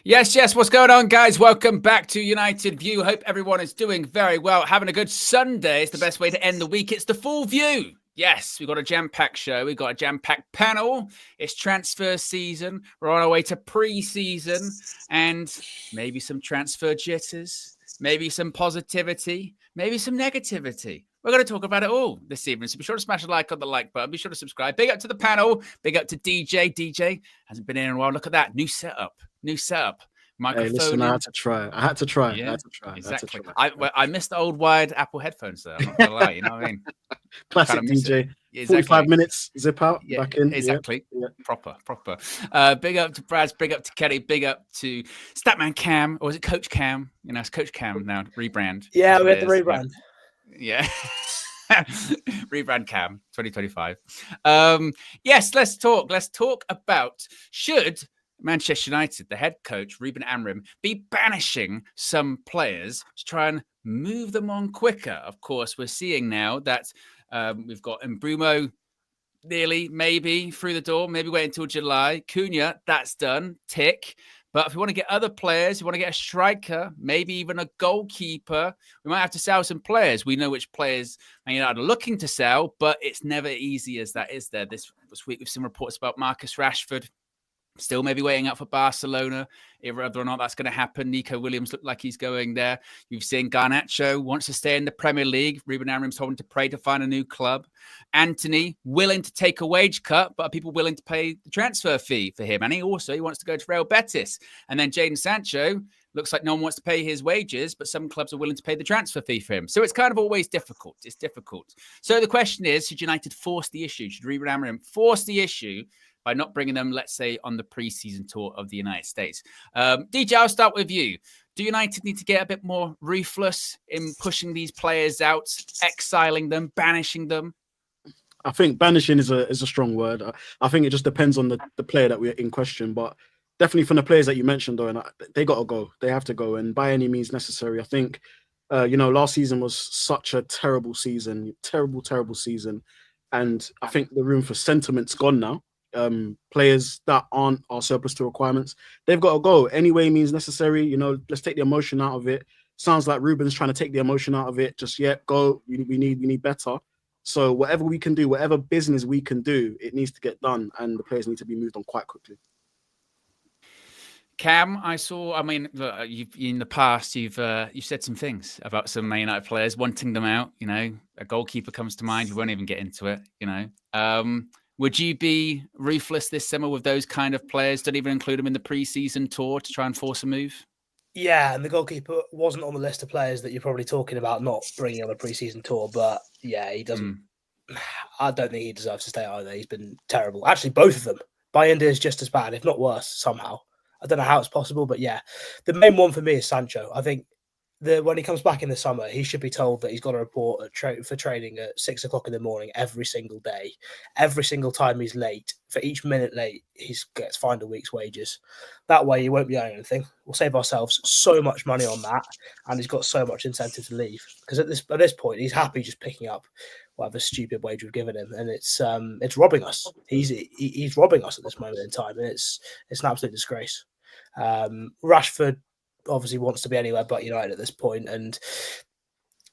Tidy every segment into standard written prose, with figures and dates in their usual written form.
Yes. What's going on, guys? Welcome back to United View. Hope everyone is doing very well. Having a good Sunday. It's the best way to end the week. It's the full view. Yes, we've got a jam-packed show. We've got a jam-packed panel. It's transfer season. We're on our way to pre-season and maybe some transfer jitters, maybe some positivity, maybe some negativity. We're going to talk about it all this evening. So be sure to smash a like on the like button. Be sure to subscribe. Big up to the panel. Big up to DJ. DJ hasn't been in a while. Look at that. New setup. Microphone. Hey, listen, I had to try. Yeah, exactly. I missed the old wired Apple headphones, though. I'm not going to lie. You know what I mean? Classic DJ. Exactly. 45 minutes, zip out, back in. Exactly. Yeah. Proper. Big up to Braz. Big up to Kelly. Big up to Statman Cam. Or is it Coach Cam? You know, it's Coach Cam now. Rebrand. Yeah, we had the rebrand. Yeah. Rebrand Cam 2025. Yes, let's talk. Let's talk about should Manchester United, the head coach, Ruben Amorim, be banishing some players to try and move them on quicker. Of course, we're seeing now that we've got Mbeumo nearly, maybe, through the door, maybe wait until July. Cunha, that's done, tick. But if we want to get other players, we want to get a striker, maybe even a goalkeeper, we might have to sell some players. We know which players Man United are looking to sell, but it's never easy as that is there. This week, we've seen reports about Marcus Rashford. Still maybe waiting out for Barcelona, whether or not that's going to happen. Nico Williams looked like he's going there. You've seen Garnacho wants to stay in the Premier League. Ruben Amorim's told him to pray to find a new club. Anthony willing to take a wage cut, but are people willing to pay the transfer fee for him? And he wants to go to Real Betis. And then Jadon Sancho looks like no one wants to pay his wages, but some clubs are willing to pay the transfer fee for him. So it's kind of always difficult. It's difficult. So the question is, should United force the issue? Should Ruben Amorim force the issue by not bringing them, let's say, on the pre-season tour of the United States? DJ, I'll start with you. Do United need to get a bit more ruthless in pushing these players out, exiling them, banishing them? I think banishing is a strong word. I think it just depends on the player that we're in question. But definitely from the players that you mentioned, though, and they got to go. They have to go. And by any means necessary, I think, last season was such a terrible season. Terrible season. And I think the room for sentiment's gone now. Players that are surplus to requirements, they've got to go. Any way means necessary. Let's take the emotion out of it. Sounds like Ruben's trying to take the emotion out of it. Just go. We need better. So whatever we can do, whatever business we can do, it needs to get done, and the players need to be moved on quite quickly. Cam, look, you've in the past you've said some things about some Man United players wanting them out. A goalkeeper comes to mind. You won't even get into it. Would you be ruthless this summer with those kind of players? Don't even include them in the pre-season tour to try and force a move? Yeah, and the goalkeeper wasn't on the list of players that you're probably talking about not bringing on a pre-season tour, but yeah, he doesn't. I don't think he deserves to stay either. He's been terrible. Actually, both of them. Bayindir is just as bad, if not worse, somehow. I don't know how it's possible, but yeah. The main one for me is Sancho. I think when he comes back in the summer, he should be told that he's got to report for training at 6 o'clock in the morning every single day. Every single time he's late, for each minute late, he gets fined a week's wages. That way, he won't be earning anything. We'll save ourselves so much money on that, and he's got so much incentive to leave. Because at this point, he's happy just picking up whatever stupid wage we've given him, and it's robbing us. He's robbing us at this moment in time, and it's an absolute disgrace. Rashford obviously wants to be anywhere but United at this point, and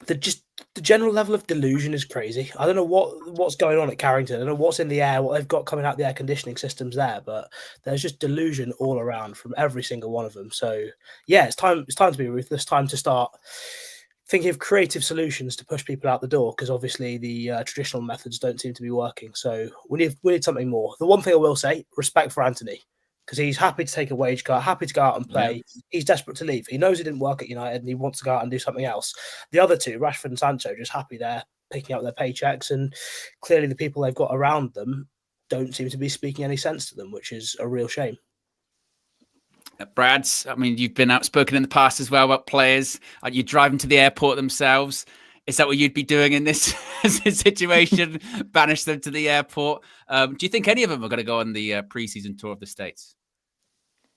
the general level of delusion is crazy. I don't know what's going on at Carrington. I don't know what's in the air, what they've got coming out the air conditioning systems there, but there's just delusion all around from every single one of them. So yeah, it's time to be ruthless. Time to start thinking of creative solutions to push people out the door, because obviously the traditional methods don't seem to be working. So we need something more. The one thing I will say, respect for Anthony, because he's happy to take a wage cut, happy to go out and play. Yeah. He's desperate to leave. He knows it didn't work at United and he wants to go out and do something else. The other two, Rashford and Sancho, just happy there, picking up their paychecks, and clearly the people they've got around them don't seem to be speaking any sense to them, which is a real shame. Brad, you've been outspoken in the past as well about players. You drive them to the airport themselves. Is that what you'd be doing in this situation? Banish them to the airport? Do you think any of them are going to go on the pre-season tour of the States?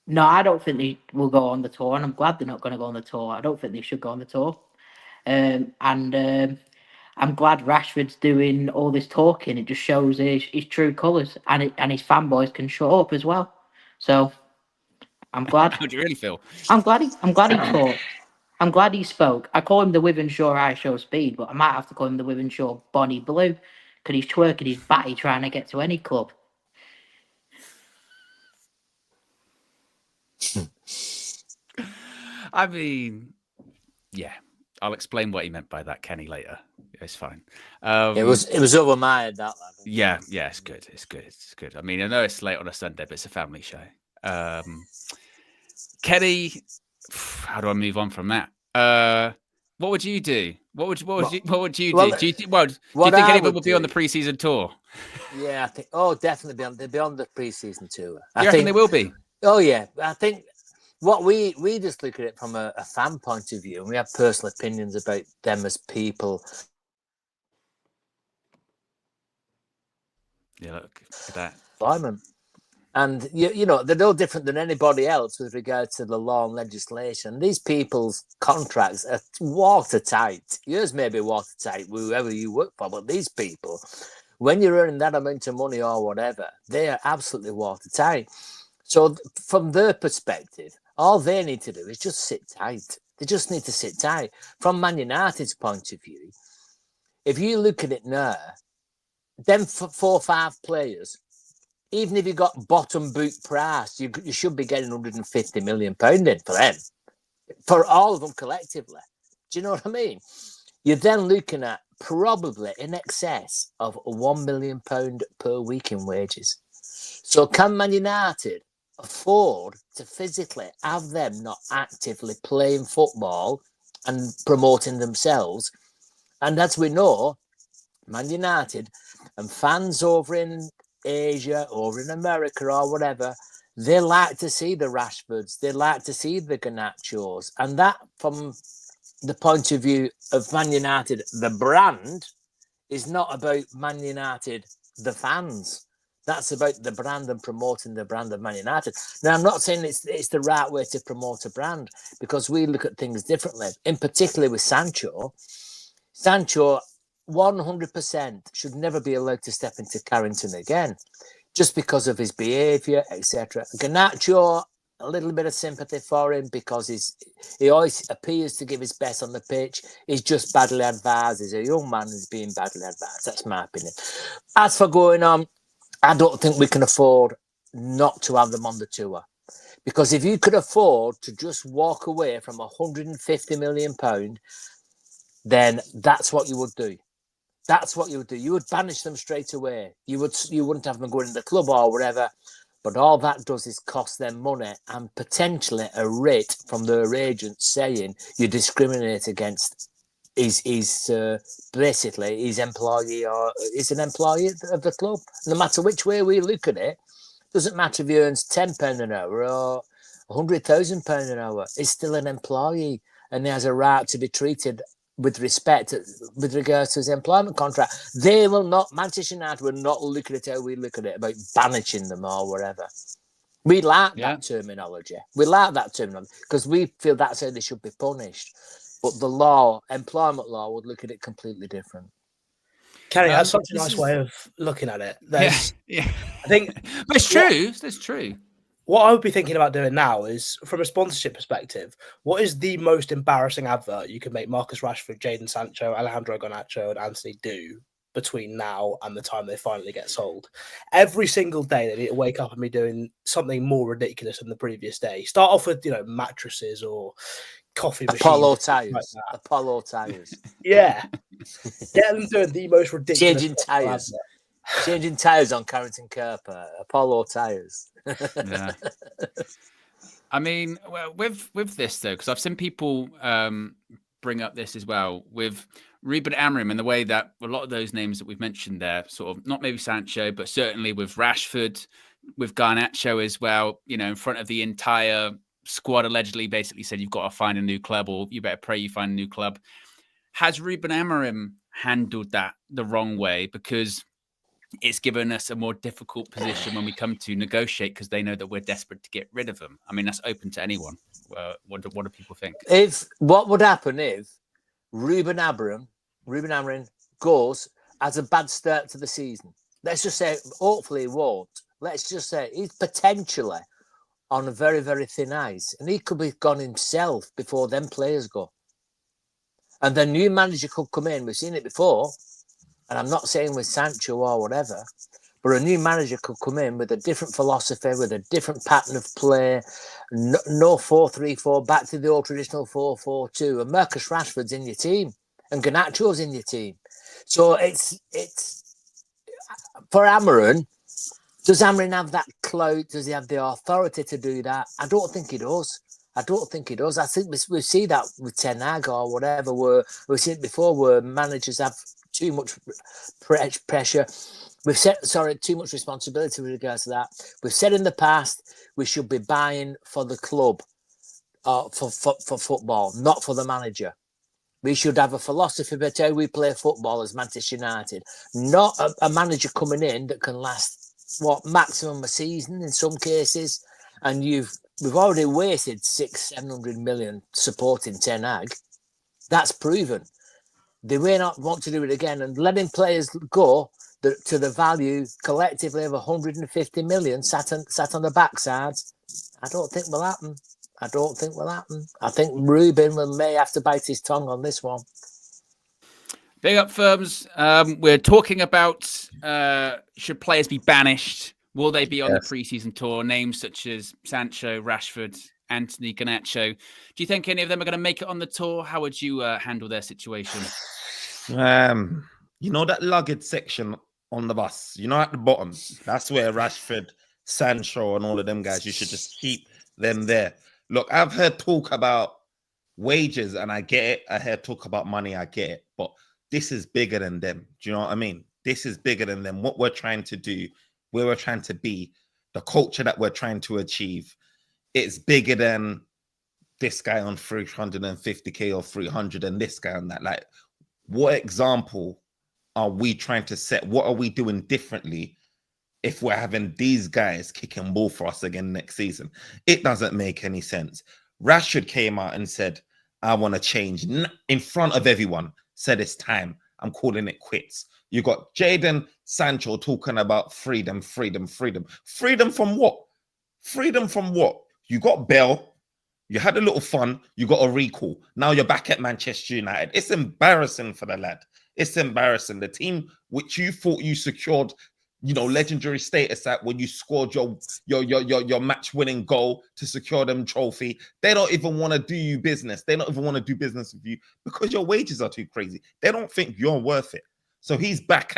No, I don't think they will go on the tour, and I'm glad they're not going to go on the tour. I don't think they should go on the tour. I'm glad Rashford's doing all this talking. It just shows his true colours, and his fanboys can shut up as well. So I'm glad. How do you really feel? I'm glad he talked. I'm glad he spoke. I call him the Wythenshawe I show speed, but I might have to call him the Wythenshawe Bonnie Blue because he's twerking his batty trying to get to any club. I mean, yeah. I'll explain what he meant by that, Kenny, later. It's fine. It was over my head, that lad. Yeah, it's good. It's good. I mean, I know it's late on a Sunday, but it's a family show. Kenny, how do I move on from that? What would you do? What would you do? Do you think anyone will be on the preseason tour? Yeah, I think. Oh, definitely they'll be on the preseason tour. I think they will be. Oh yeah, I think. What we just look at it from a fan point of view, and we have personal opinions about them as people. Yeah, look at that. Employment. And you know, they're no different than anybody else with regard to the law and legislation. These people's contracts are watertight. Yours may be watertight, whoever you work for, but these people, when you're earning that amount of money or whatever, they are absolutely watertight. So from their perspective, all they need to do is just sit tight. They just need to sit tight. From Man United's point of view, if you look at it now, them 4 or 5 players, even if you got bottom boot price, you should be getting £150 million in for them, for all of them collectively. Do you know what I mean? You're then looking at probably in excess of £1 million per week in wages. So can Man United afford to physically have them not actively playing football and promoting themselves? And as we know, Man United and fans over in Asia, over in America or whatever, they like to see the Rashfords, they like to see the Garnachos. And that, from the point of view of Man United, the brand, is not about Man United, the fans. That's about the brand and promoting the brand of Man United. Now, I'm not saying it's the right way to promote a brand, because we look at things differently. In particular with Sancho, 100% should never be allowed to step into Carrington again, just because of his behaviour, etc. Garnacho, a little bit of sympathy for him because he always appears to give his best on the pitch. He's just badly advised. He's a young man who's being badly advised. That's my opinion. As for going on, I don't think we can afford not to have them on the tour. Because if you could afford to just walk away from £150 million, then that's what you would do. That's what you would do. You would banish them straight away. You wouldn't have them going to the club or whatever. But all that does is cost them money and potentially a rate from their agent saying you discriminate against basically his employee, or is an employee of the club. No matter which way we look at it, doesn't matter if he earns £10 an hour or £100,000 an hour. He's still an employee, and he has a right to be treated with respect with regards to his employment contract. They will not, Manchester United will not look at it how we look at it about banishing them or whatever. We like that terminology. We like that terminology because we feel that's how they should be punished. But the law, employment law, would look at it completely different. Kenny, that's such a nice way of looking at it. Yeah. I think but it's true. It's true. What I would be thinking about doing now is, from a sponsorship perspective, what is the most embarrassing advert you could make Marcus Rashford, Jadon Sancho, Alejandro Garnacho, and Anthony do between now and the time they finally get sold? Every single day they need to wake up and be doing something more ridiculous than the previous day. Start off with, mattresses or coffee machines. Apollo tires. Yeah. Get them doing the most ridiculous. Changing tires on Carrington Kerper. Apollo tires. Yeah. I mean, well, with this though, because I've seen people bring up this as well with Ruben Amorim and the way that a lot of those names that we've mentioned there, sort of not maybe Sancho, but certainly with Rashford, with Garnacho as well, in front of the entire squad, allegedly basically said you've got to find a new club, or you better pray you find a new club. Has Ruben Amorim handled that the wrong way? Because it's given us a more difficult position when we come to negotiate, because they know that we're desperate to get rid of them. I mean, that's open to anyone. What do people think? What would happen if Ruben Amorim goes as a bad start to the season? Let's just say, hopefully he won't. Let's just say he's potentially on a very, very thin ice. And he could be gone himself before them players go. And the new manager could come in. We've seen it before. And I'm not saying with Sancho or whatever, but a new manager could come in with a different philosophy, with a different pattern of play. No 4-3-4, back to the old traditional 4-4-2. And Marcus Rashford's in your team. And Garnacho's in your team. So it's for Amorim. Does Amorim have that clout? Does he have the authority to do that? I don't think he does. I think we see that with Ten Hag or whatever, where we've seen it before, where managers have too much pressure. Too much responsibility with regards to that. We've said in the past we should be buying for the club, for football, not for the manager. We should have a philosophy about how we play football as Manchester United, not a manager coming in that can last maximum a season in some cases. And we've already wasted 600-700 million supporting Ten Hag. That's proven. They may not want to do it again, and letting players go to the value collectively of 150 million sat on the backsides. I don't think will happen. I think Ruben may have to bite his tongue on this one. Big up, firms. We're talking about should players be banished? Will they be on the preseason tour? Names such as Sancho, Rashford, Anthony, Garnacho. Do you think any of them are going to make it on the tour? How would you handle their situation? You know that luggage section on the bus? You know, at the bottom? That's where Rashford, Sancho, and all of them guys, you should just keep them there. Look, I've heard talk about wages, and I get it. I heard talk about money, I get it. But this is bigger than them. Do you know what I mean? This is bigger than them. What we're trying to do, where we're trying to be, the culture that we're trying to achieve, it's bigger than this guy on 350k or 300 and this guy on that. Like, what example are we trying to set? What are we doing differently if we're having these guys kicking ball for us again next season? It doesn't make any sense. Rashford came out and said, I want to change in front of everyone. Said it's time. I'm calling it quits. You got Jadon Sancho talking about freedom. Freedom from what? Freedom from what? You got Bell. You had a little fun. You got a recall. Now you're back at Manchester United. It's embarrassing for the lad. It's embarrassing. The team which you thought you secured, legendary status at when you scored your match-winning goal to secure them trophy, they don't even want to do you business. They don't even want to do business with you because your wages are too crazy. They don't think you're worth it. So he's back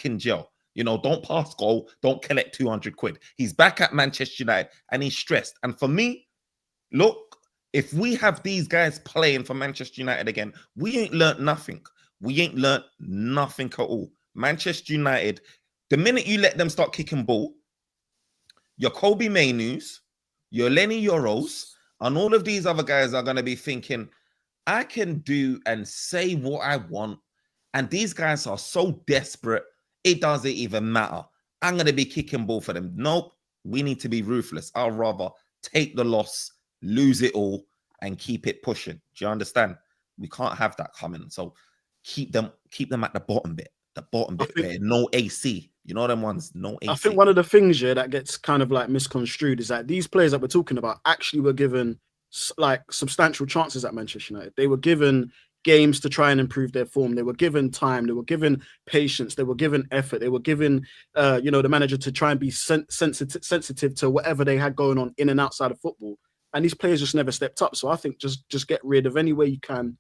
in jail. Don't pass goal. Don't collect 200 quid. He's back at Manchester United and he's stressed. And for me, look, if we have these guys playing for Manchester United again, we ain't learnt nothing. We ain't learnt nothing at all. Manchester United, the minute you let them start kicking ball, your Kobe Mainus, your Lenny Euros, and all of these other guys are going to be thinking, I can do and say what I want. And these guys are so desperate, it doesn't even matter. I'm going to be kicking ball for them. Nope, we need to be ruthless. I'll rather take the loss, lose it all, and keep it pushing. Do you understand? We can't have that coming. So keep them at the bottom bit. The bottom bit where no AC. You know them ones, no AC. I think one of the things here that gets kind of like misconstrued is that these players that we're talking about actually were given like substantial chances at Manchester United. They were given games to try and improve their form. They were given time. They were given patience. They were given effort. They were given, the manager to try and be sensitive to whatever they had going on in and outside of football. And these players just never stepped up. So I think just get rid of any way you can.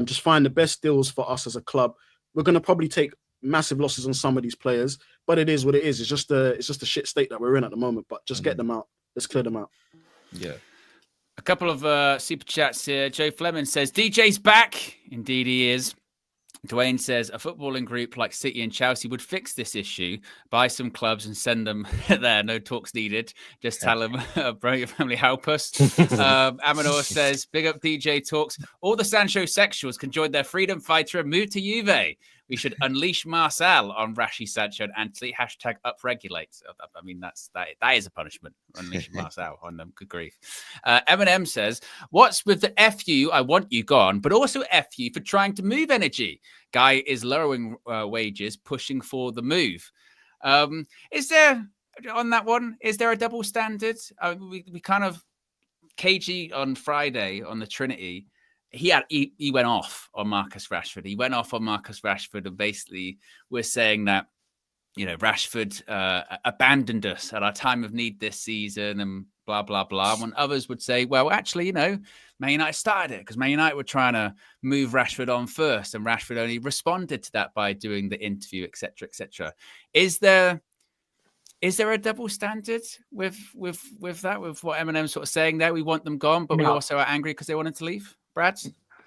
Just find the best deals for us as a club. We're going to probably take massive losses on some of these players, but it is what it is. It's just a shit state that we're in at the moment. But just get them out. Let's clear them out. Yeah. A couple of super chats here. Joe Fleming says, DJ's back. Indeed he is. Dwayne says, a footballing group like City and Chelsea would fix this issue, buy some clubs and send them there. No talks needed. Just tell them, bro, your family help us. Amador says, big up DJ Talks. All the Sancho sexuals can join their freedom fighter and move to Juve. We should unleash Marcel on Rashi, Sancho and Anthony. Hashtag upregulate. I mean, that is a punishment. Unleash Marcel on them. Good grief. Eminem says, what's with the F you, I want you gone, but also F you for trying to move energy? Guy is lowering wages, pushing for the move. Is there on that one, is there a double standard? We kind of KG on Friday on the Trinity. He went off on Marcus Rashford. He went off on Marcus Rashford, and basically we're saying that, you know, Rashford abandoned us at our time of need this season, and blah blah blah. When others would say, well, actually, you know, Man United started it because Man United were trying to move Rashford on first, and Rashford only responded to that by doing the interview, etc., etc. Is there a double standard with that, with what Eminem's sort of saying there? We want them gone, but we No. also are angry because they wanted to leave. Brad?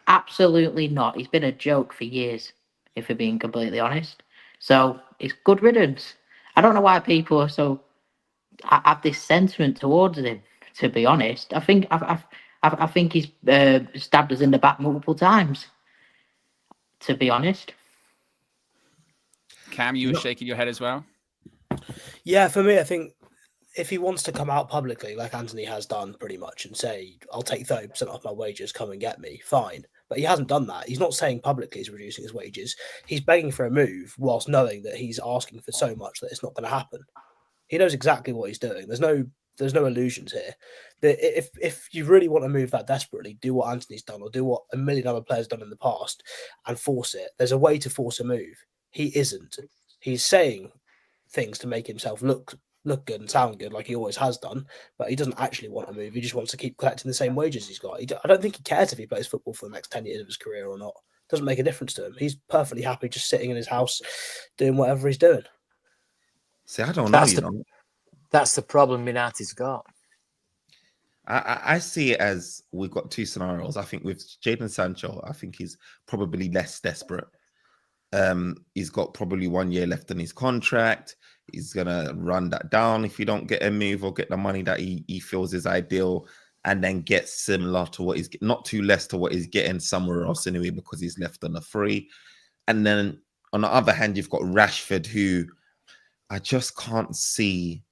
Absolutely not. He's been a joke for years, if we're being completely honest. So it's good riddance. I don't know why people are so have this sentiment towards him. To be honest, I think he's stabbed us in the back multiple times. To be honest, Cam, you were shaking your head as well. Yeah, for me, I think if he wants to come out publicly, like Anthony has done pretty much, and say, I'll take 30% off my wages, come and get me, fine. But he hasn't done that. He's not saying publicly he's reducing his wages. He's begging for a move whilst knowing that he's asking for so much that it's not going to happen. He knows exactly what he's doing. There's no illusions here. If you really want to move that desperately, do what Anthony's done, or do what a million other players done in the past, and force it. There's a way to force a move. He isn't. He's saying things to make himself look good and sound good, like he always has done, but he doesn't actually want to move. He just wants to keep collecting the same wages he's got. I don't think he cares if he plays football for the next 10 years of his career or not. It doesn't make a difference to him. He's perfectly happy just sitting in his house doing whatever he's doing. See, I don't know. That's the problem Minati's got. I see it as we've got two scenarios. I think with Jadon Sancho, I think he's probably less desperate. He's got probably 1 year left in his contract. He's gonna run that down if you don't get a move or get the money that he feels is ideal, and then get similar to what he's not too less to what he's getting somewhere else anyway, because he's left on a free. And then on the other hand, you've got Rashford, who I just can't see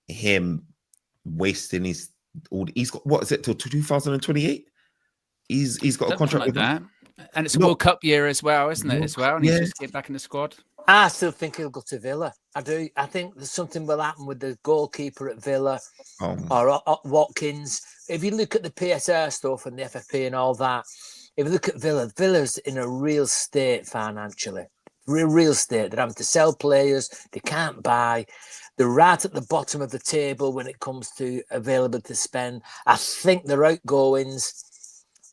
him wasting his. He's got, what is it, till 2028? He's got Something a contract like with that. And it's a World Cup year as well, isn't it? As well, and he's Yeah. just getting back in the squad. I still think he'll go to Villa. I do. I think there's something will happen with the goalkeeper at Villa or Watkins. If you look at the PSR stuff and the FFP and all that, if you look at Villa, Villa's in a real state financially. Real state. They're having to sell players. They can't buy. They're right at the bottom of the table when it comes to available to spend. I think their outgoings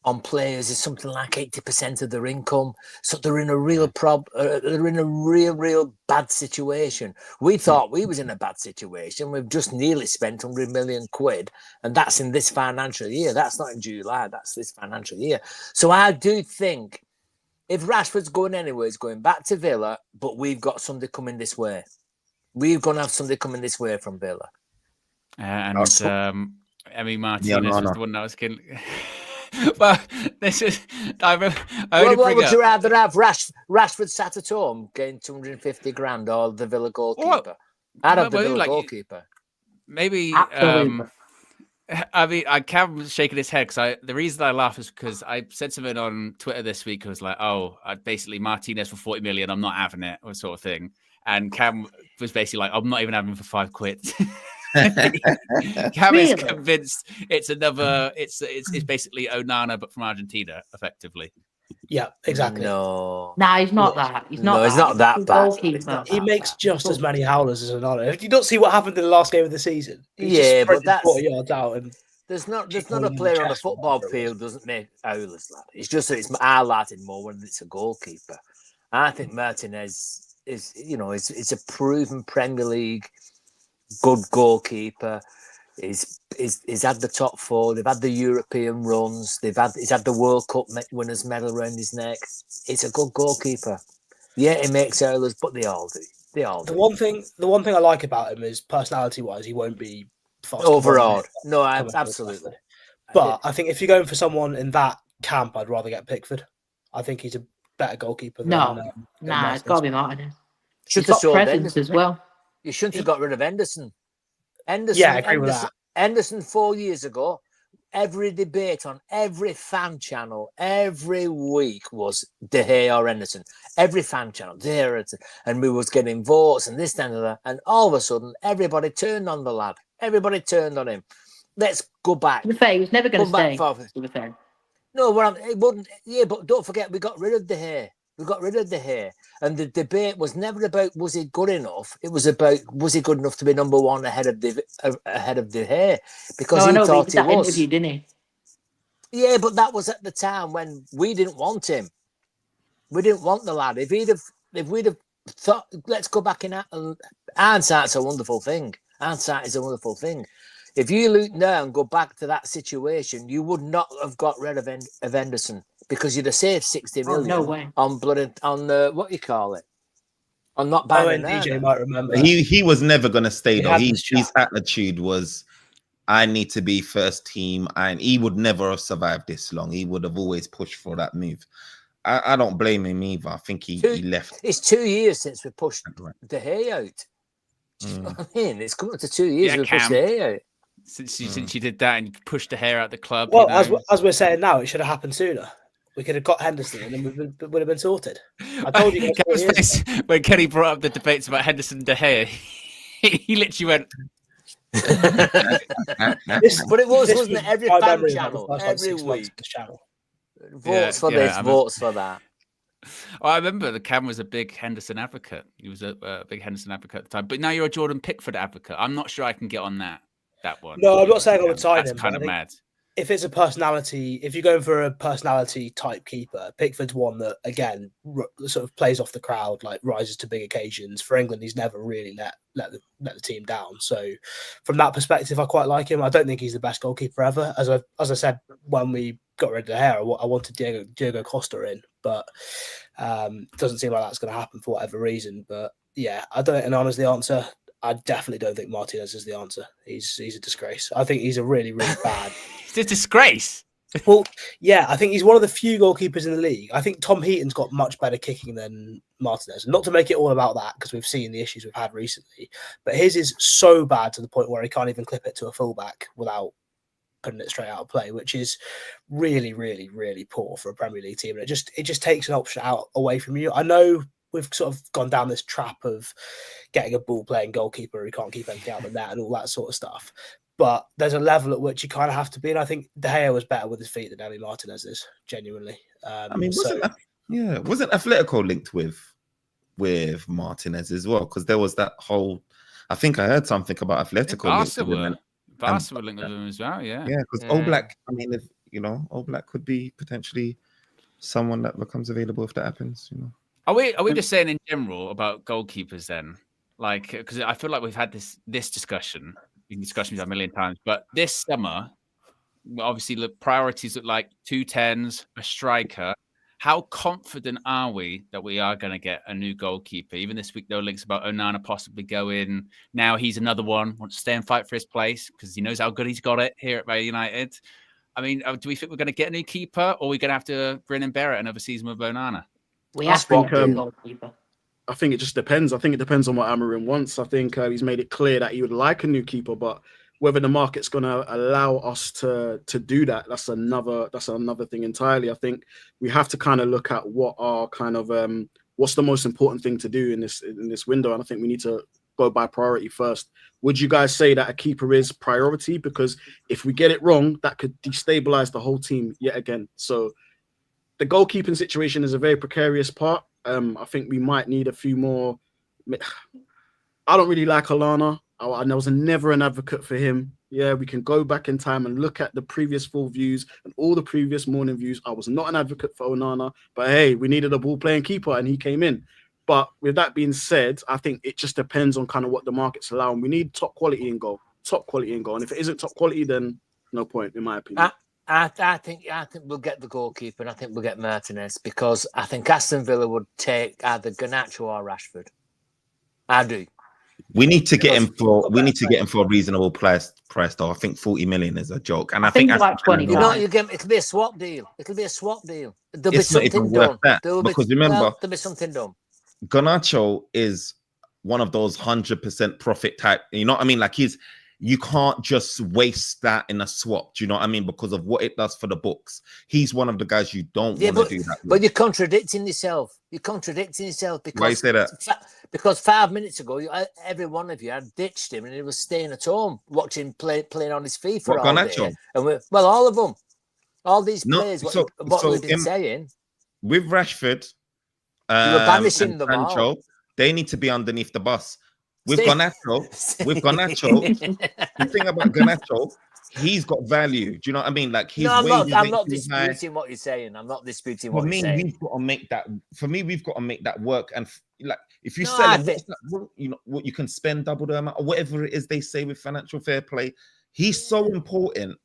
on players is something like 80% of their income. So they're in a real they're in a real bad situation. We thought we was in a bad situation. We've just nearly spent 100 million quid, and that's in this financial year. That's not in July. That's this financial year. So I do think if Rashford's going anywhere, he's going back to Villa, but we've got somebody coming this way. We're going to have somebody coming this way from Villa. Emmy Martinez was the one that was killing. Well, this is. Would you rather have Rashford sat at home getting 250 grand or the Villa goalkeeper? I'd have the Villa goalkeeper. Maybe. I mean, Cam was shaking his head because the reason I laugh is because I said something on Twitter this week. I was like, basically Martinez for 40 million, I'm not having it, or sort of thing. And Cam was basically like, I'm not even having him for 5 quid. Cam is convinced it's another. It's basically Onana, but from Argentina, effectively. Yeah, exactly. No, he's not that. He's not. He's not that bad. He makes just as many howlers as Onana. Did you not see what happened in the last game of the season? But that's 40 yards out, and there's not a player on a football field doesn't make howlers, lad. It's just that it's highlighted more when it's a goalkeeper. I think Martinez is it's a proven Premier League good goalkeeper. He's had the top 4. They've had the European runs. He's had the World Cup winners medal around his neck. It's a good goalkeeper. Yeah, he makes errors, but they all do. The one thing I like about him is personality-wise, he won't be fast overawed. No, absolutely. But I think if you're going for someone in that camp, I'd rather get Pickford. I think he's a better goalkeeper. Than it's got to be Martinez. Should have got presence as well. You shouldn't have got rid of Henderson. Yeah, I agree with that. Henderson 4 years ago every debate on every fan channel every week was De Gea or Henderson. Every fan channel, there, and we was getting votes and this and that. And all of a sudden, everybody turned on the lad. Everybody turned on him. Let's go back. To be fair, he was never going to stay. Forward. To be fair. No, well, it wouldn't. Yeah, but don't forget, we got rid of De Gea. We got rid of De Gea. And the debate was never about was he good enough. It was about was he good enough to be number one ahead of De Gea, because he thought he was. Interview, didn't he? Yeah, but that was at the time when we didn't want him. We didn't want the lad. If we'd have thought, let's go back in. Hindsight's a wonderful thing. Hindsight is a wonderful thing. If you look now and go back to that situation, you would not have got rid of Henderson, because you'd have saved 60 million no way. on what you call it, on not buying DJ might remember. He was never going to stay though. His attitude was, I need to be first team, and he would never have survived this long. He would have always pushed for that move. I don't blame him either. I think he left. It's 2 years since we pushed De Gea out. Do you know what I mean? It's coming up to 2 years we pushed De Gea out. Since you did that and you pushed the hair out the club. Well, as we're saying now, it should have happened sooner. We could have got Henderson and then we would have been sorted. I told you guys when Kenny brought up the debates about Henderson and De Gea, he literally went. But it wasn't it? Every fan channel, every week. Votes for this, votes for that. I remember the Cam was a big Henderson advocate. He was a big Henderson advocate at the time. But now you're a Jordan Pickford advocate. I'm not sure I can get on that one. No, I'm not saying I would sign him. That's kind of mad. If it's a personality, if you're going for a personality type keeper, Pickford's one that, again, sort of plays off the crowd, like rises to big occasions. For England, he's never really let the team down. So from that perspective, I quite like him. I don't think he's the best goalkeeper ever. As I said, when we got rid of the hair, I wanted Diego Costa in, but doesn't seem like that's going to happen for whatever reason. But yeah, I don't know the answer. I definitely don't think Martinez is the answer. He's a disgrace. I think he's a really, really bad. It's a disgrace. Well, yeah, I think he's one of the few goalkeepers in the league. I think Tom Heaton's got much better kicking than Martinez. Not to make it all about that, because we've seen the issues we've had recently, but his is so bad to the point where he can't even clip it to a fullback without putting it straight out of play, which is really, really, really poor for a Premier League team. And it just takes an option out away from you. I know we've sort of gone down this trap of getting a ball-playing goalkeeper who can't keep anything out of the net and all that sort of stuff. But there's a level at which you kind of have to be. And I think De Gea was better with his feet than Emi Martinez is, genuinely. Wasn't Atletico linked with Martinez as well? Because there was that whole, I think I heard something about Atletico. Barca were linked with him as well, yeah. Yeah, because Oblak, Oblak could be potentially someone that becomes available if that happens, Are we just saying in general about goalkeepers then? Like, because I feel like we've had this discussion. We've had a million times, but this summer, obviously, priorities look like 2 10s, a striker. How confident are we that we are going to get a new goalkeeper? Even this week, there were links about Onana possibly going. Now he's another one, wants to stay and fight for his place because he knows how good he's got it here at Man United. I mean, do we think we're going to get a new keeper, or are we going to have to grin and bear it another season with Onana? We have to get a goalkeeper. I think it just depends. I think it depends on what Amorim wants. I think he's made it clear that he would like a new keeper, but whether the market's going to allow us to do that, that's another thing entirely. I think we have to kind of look at what are kind of what's the most important thing to do in this window, and I think we need to go by priority first. Would you guys say that a keeper is priority? Because if we get it wrong, that could destabilize the whole team yet again. So the goalkeeping situation is a very precarious part. I think we might need a few more. I don't really like Onana. I was never an advocate for him. Yeah, we can go back in time and look at the previous full views and all the previous morning views. I was not an advocate for Onana, but hey, we needed a ball-playing keeper and he came in. But with that being said, I think it just depends on kind of what the market's allowing. We need top quality in goal. And if it isn't top quality, then no point, in my opinion. I think we'll get the goalkeeper, and I think we'll get Martinez, because I think Aston Villa would take either Garnacho or Rashford. I do. We need to get him for a reasonable price though. I think 40 million is a joke, and I think like 20. It'll be a swap deal. There'll be something done. Because remember, there'll be something done. Garnacho is one of those 100% profit type. You know what I mean? Like you can't just waste that in a swap. Do you know what I mean? Because of what it does for the books. He's one of the guys you don't want to do that with. But you're contradicting yourself. You're contradicting yourself because Why you say that? Because 5 minutes ago, every one of you had ditched him and he was staying at home watching playing on his FIFA all day. And all of them, all these players. What we've been saying with Rashford, you were banishing them Sancho, all. They need to be underneath the bus. With Garnacho, the thing about Garnacho, he's got value. Do you know what I mean? Like his I'm not disputing what you're saying. I'm not disputing what you're saying. We've got to make that. For me, we've got to make that work. And like, if you sell him, you know what you can spend double the amount or whatever it is they say with financial fair play. He's so important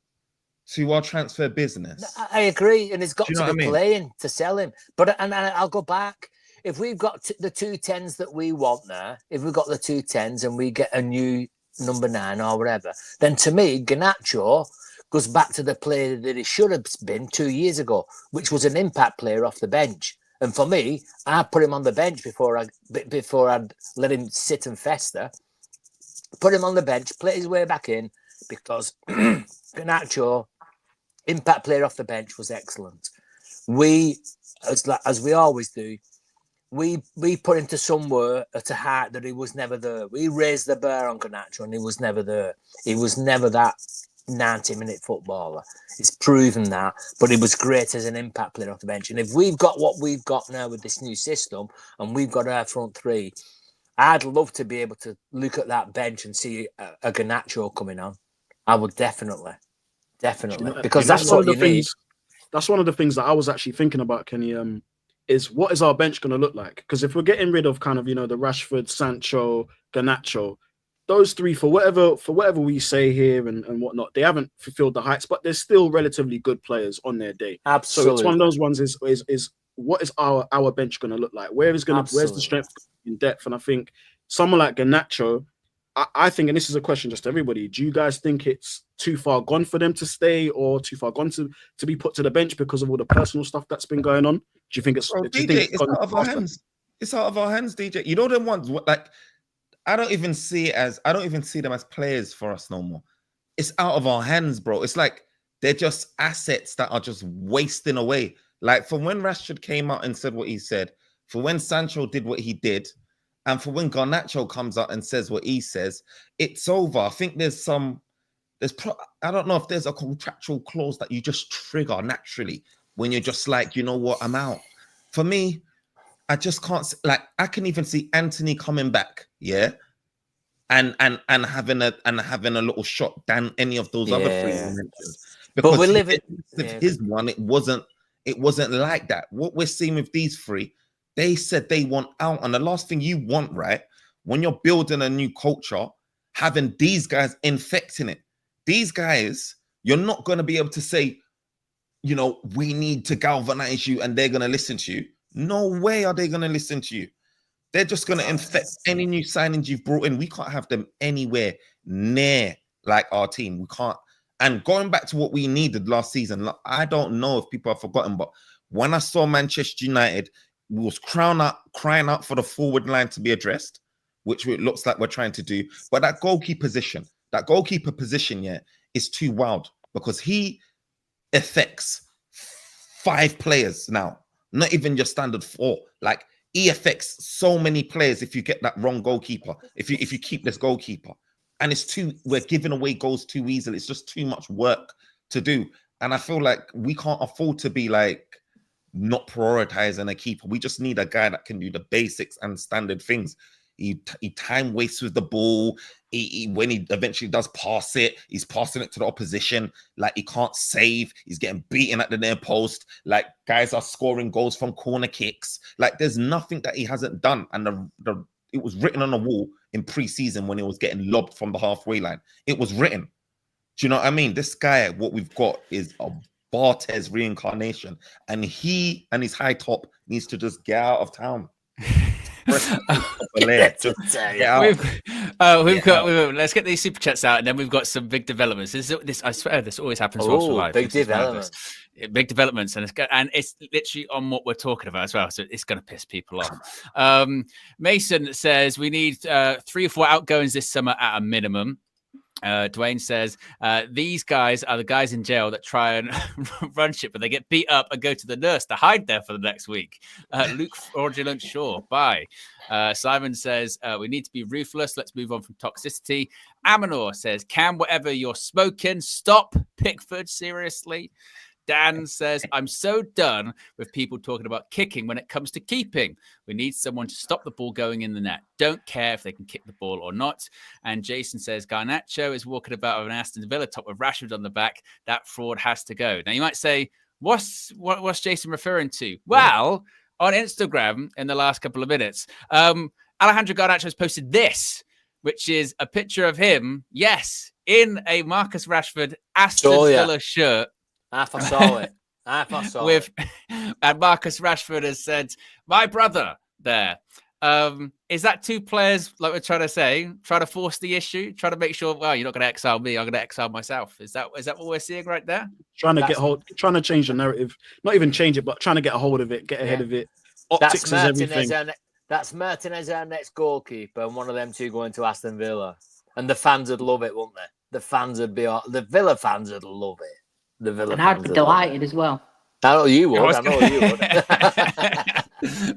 to our transfer business. I agree, and it's got to be playing to sell him. But and I'll go back. If we've got the 210s that we want there, if we've got the 210s and we get a new number 9 or whatever, then to me, Garnacho goes back to the player that he should have been 2 years ago, which was an impact player off the bench. And for me, I put him on the bench before I'd let him sit and fester. Put him on the bench, play his way back in, because Garnacho, impact player off the bench, was excellent. We, as we always do, we put him to somewhere at a height that he was never there. We raised the bar on Garnacho and he was never there. He was never that 90-minute footballer. He's proven that, but he was great as an impact player off the bench. And if we've got what we've got now with this new system and we've got our front three, I'd love to be able to look at that bench and see a Garnacho coming on. I would definitely, because that's what you need. That's one of the things that I was actually thinking about, Kenny. Is what is our bench going to look like? Because if we're getting rid of kind of, you know, the Rashford, Sancho, Garnacho, those three, for whatever we say here and whatnot, they haven't fulfilled the heights, but they're still relatively good players on their day. Absolutely. So it's one of those ones is what is our bench going to look like? Where's the strength in depth? And I think someone like Garnacho, I think, and this is a question just to everybody, do you guys think it's too far gone for them to stay or too far gone to be put to the bench because of all the personal stuff that's been going on? Do you think it's it's out of our hands? It's out of our hands, DJ. You know them ones like I don't even see them as players for us no more. It's out of our hands, bro. It's like they're just assets that are just wasting away. Like from when Rashford came out and said what he said, for when Sancho did what he did, and for when Garnacho comes out and says what he says, it's over. I think I don't know if there's a contractual clause that you just trigger naturally when you're just like, you know what, I'm out. For me, I just can't, like, I can even see Anthony coming back, yeah, and having a little shot than any of those other three you mentioned. Because but we're living his one, it wasn't like that. What we're seeing with these three, they said they want out, and the last thing you want, right, when you're building a new culture, having these guys infecting it. These guys, you're not going to be able to say, you know, we need to galvanize you and they're going to listen to you. No way are they going to listen to you. They're just going to infect any new signings you've brought in. We can't have them anywhere near like our team. We can't. And going back to what we needed last season, I don't know if people have forgotten, but when I saw Manchester United, we was crying out for the forward line to be addressed, which it looks like we're trying to do. But that goalkeeper position, yeah, is too wild because he affects 5 players now, not even your standard 4. Like he affects so many players if you get that wrong goalkeeper, if you keep this goalkeeper. And we're giving away goals too easily. It's just too much work to do. And I feel like we can't afford to be like not prioritizing a keeper. We just need a guy that can do the basics and standard things. He time wastes with the ball. When he eventually does pass it, he's passing it to the opposition. Like he can't save. He's getting beaten at the near post. Like guys are scoring goals from corner kicks. Like there's nothing that he hasn't done. And it was written on the wall in pre-season when he was getting lobbed from the halfway line. It was written. Do you know what I mean? This guy, what we've got is a Barthez reincarnation, and he and his high top needs to just get out of town. Let's get these super chats out, and then we've got some big developments. This I swear, this always happens to us for life. Big developments, and it's literally on what we're talking about as well. So it's going to piss people off. Mason says we need 3 or 4 outgoings this summer at a minimum. Dwayne says, these guys are the guys in jail that try and run shit, but they get beat up and go to the nurse to hide there for the next week. Luke Fraudulent, sure. Bye. Simon says, we need to be ruthless. Let's move on from toxicity. Amanor says, Cam, whatever you're smoking, stop. Pickford, seriously. Dan says, I'm so done with people talking about kicking when it comes to keeping. We need someone to stop the ball going in the net. Don't care if they can kick the ball or not. And Jason says, Garnacho is walking about with an Aston Villa top with Rashford on the back. That fraud has to go. Now, you might say, what's Jason referring to? Well, on Instagram in the last couple of minutes, Alejandro Garnacho has posted this, which is a picture of him, yes, in a Marcus Rashford Aston Villa shirt. I saw it. And Marcus Rashford has said, my brother there. Is that two players, like we're trying to say, trying to force the issue, trying to make sure, well, you're not going to exile me, I'm going to exile myself. Is that what we're seeing right there? Trying to change the narrative, not even change it, but trying to get a hold of it, get ahead of it. Optics is everything. That's Martinez, our next goalkeeper, and one of them two going to Aston Villa. And the fans would love it, wouldn't they? The Villa fans would love it. And I'd be delighted as well. I know you would. I know you would.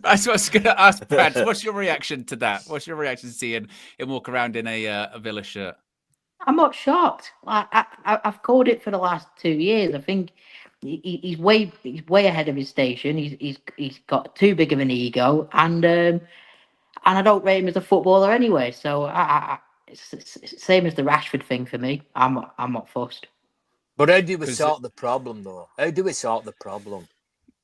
That's what I was going to ask, Brad. What's your reaction to that? What's your reaction to seeing him walk around in a Villa shirt? I'm not shocked. I've called it for the last 2 years. I think he's way ahead of his station. He's got too big of an ego, and I don't rate him as a footballer anyway. So it's same as the Rashford thing for me. I'm not fussed. But how do we sort the problem, though? How do we sort the problem?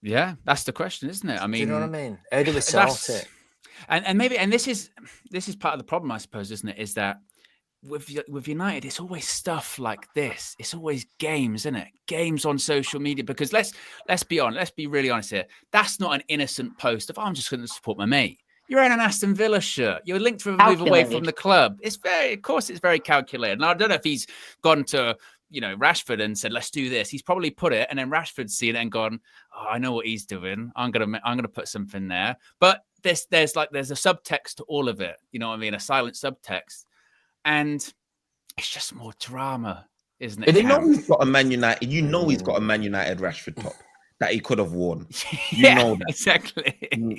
Yeah, that's the question, isn't it? I mean, do you know what I mean? How do we sort it? And maybe, and this is part of the problem, I suppose, isn't it? Is that with United, it's always stuff like this. It's always games, isn't it? Games on social media. Because let's be honest. Let's be really honest here. That's not an innocent post of I'm just going to support my mate. You're in an Aston Villa shirt. You're linked to a move away from the club. It's very calculated. And I don't know if he's gone to Rashford and said, let's do this. He's probably put it, and then Rashford's seen it and gone, oh, I know what he's doing. I'm gonna put something there. But there's a subtext to all of it. You know what I mean? A silent subtext, and it's just more drama, isn't it? He's got a Man United. He's got a Man United Rashford top that he could have worn. That. Exactly.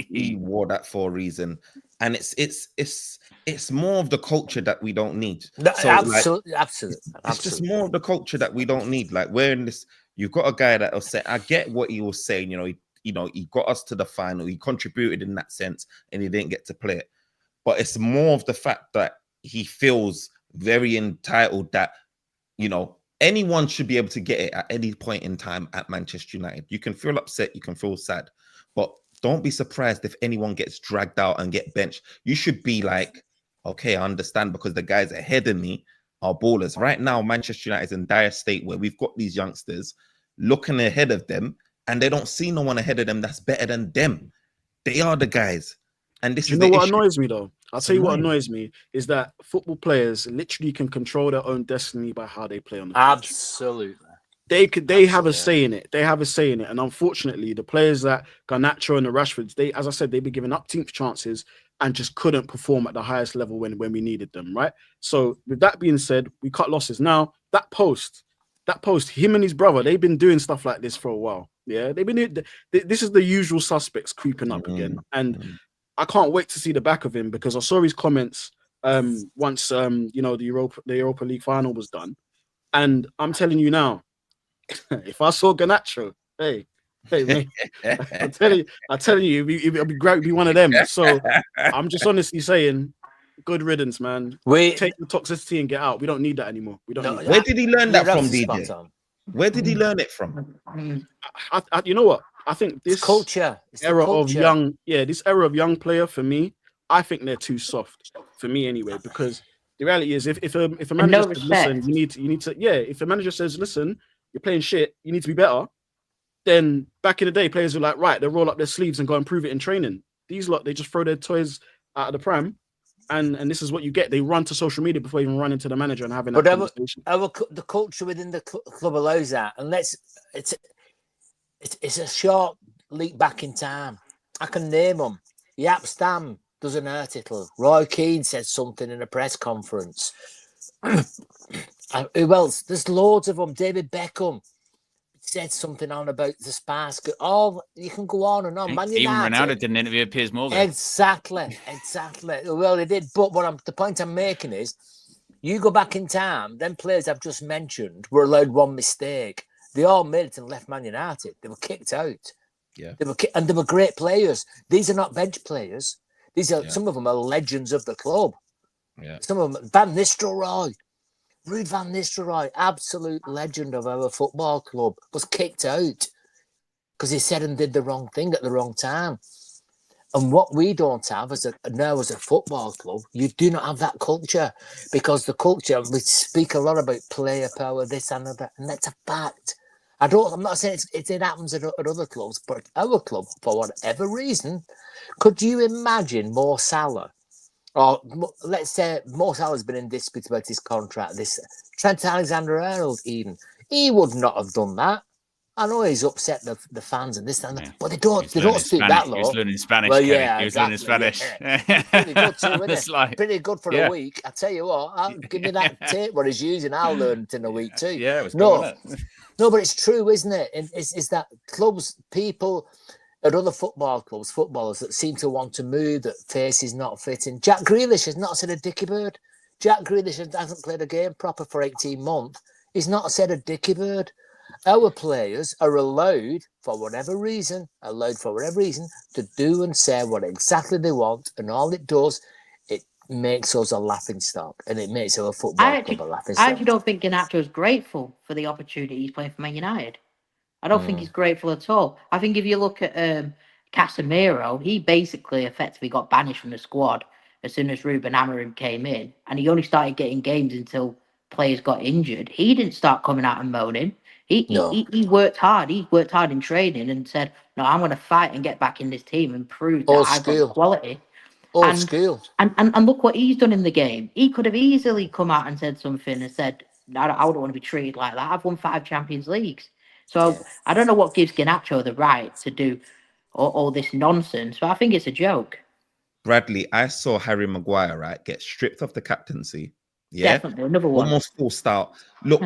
He wore that for a reason, and it's more of the culture that we don't need. Absolutely. It's just more of the culture that we don't need. Like, we're in this. You've got a guy that will say, I get what he was saying. He got us to the final. He contributed in that sense, and he didn't get to play it. But it's more of the fact that he feels very entitled that anyone should be able to get it at any point in time at Manchester United. You can feel upset, you can feel sad, but don't be surprised if anyone gets dragged out and get benched. You should be like, okay, I understand, because the guys ahead of me are ballers. Right now, Manchester United is in dire state where we've got these youngsters looking ahead of them, and they don't see no one ahead of them that's better than them. They are the guys. And this is the what issue. Annoys me, though? I'll tell you what annoys me is that football players literally can control their own destiny by how they play on the pitch. Absolutely. They have a say in it. They have a say in it. And unfortunately, the players that Garnacho and the Rashfords, as I said, they've been given up team chances and just couldn't perform at the highest level when we needed them, right? So with that being said, we cut losses. Now, that post, him and his brother, they've been doing stuff like this for a while. Yeah, they've been doing, this is the usual suspects creeping up again. And I can't wait to see the back of him, because I saw his comments once the Europa League final was done. And I'm telling you now, if I saw Garnacho, hey, mate, I'm telling you, it'd be great to be one of them. So I'm just honestly saying, good riddance, man. Take the toxicity and get out. We don't need that anymore. We don't. Need Where did he learn that from, DJ? Where did he learn it from? You know what? I think this culture, this era of young player, for me, I think they're too soft for me anyway. Because the reality is, if a manager says, listen, you need to, if a manager says, listen, you're playing shit, you need to be better. Then back in the day, players were like, right, they roll up their sleeves and go and prove it in training. These lot, they just throw their toys out of the pram, and this is what you get. They run to social media before even running to the manager and having that conversation. The culture within the club allows that, and it's a short leap back in time. I can name them. Yap Stam does an article. Roy Keane said something in a press conference. Who else? There's loads of them. David Beckham said something on about the Sparks. All you can go on and on. Man Even United. Ronaldo did an interview with Piers Morgan. Exactly. Well, they did. But the point I'm making is, you go back in time, them players I've just mentioned were allowed one mistake. They all made it and left Man United. They were kicked out. Yeah. They were great players. These are not bench players. These are some of them are legends of the club. Yeah. Some of them, Van Nistelrooy. Ruud van Nistelrooy, absolute legend of our football club, was kicked out because he said and did the wrong thing at the wrong time. And what we don't have as a football club, you do not have that culture, because the culture, we speak a lot about player power, this and that, and that's a fact. I'm not saying it happens at other clubs, but our club, for whatever reason, could you imagine Mo Salah? Or let's say Mo Salah's been in dispute about his contract. This Trent Alexander-Arnold, even he would not have done that. I know he's upset the fans and this and that, but they don't stoop that low. He was learning Spanish. Well, Kenny. yeah, He was learning Spanish. Yeah. Pretty good too, isn't it? Pretty good for a week. I tell you what, give me that tape what he's using. I'll learn it in a week too. Yeah, it was good, no, but it's true, isn't it? It's that clubs, people at other football clubs, footballers that seem to want to move, that face is not fitting. Jack Grealish has not said a dicky bird. Jack Grealish hasn't played a game proper for 18 months. He's not said a dicky bird. Our players are allowed, for whatever reason, to do and say what exactly they want, and all it does, it makes us a laughing stock, and it makes our football club a laughing stock. I actually don't think Garnacho is grateful for the opportunity he's playing for Man United. I don't think he's grateful at all. I think if you look at Casemiro, he basically effectively got banished from the squad as soon as Ruben Amorim came in, and he only started getting games until players got injured. He didn't start coming out and moaning. He worked hard. He worked hard in training and said, "No, I'm going to fight and get back in this team and prove that I've got quality." And look what he's done in the game. He could have easily come out and said something and said, "I don't want to be treated like that. I've won 5 Champions Leagues." So I don't know what gives Garnacho the right to do all this nonsense, but I think it's a joke. Bradley, I saw Harry Maguire, right, get stripped of the captaincy. Yeah, definitely another one. Almost forced out. Look,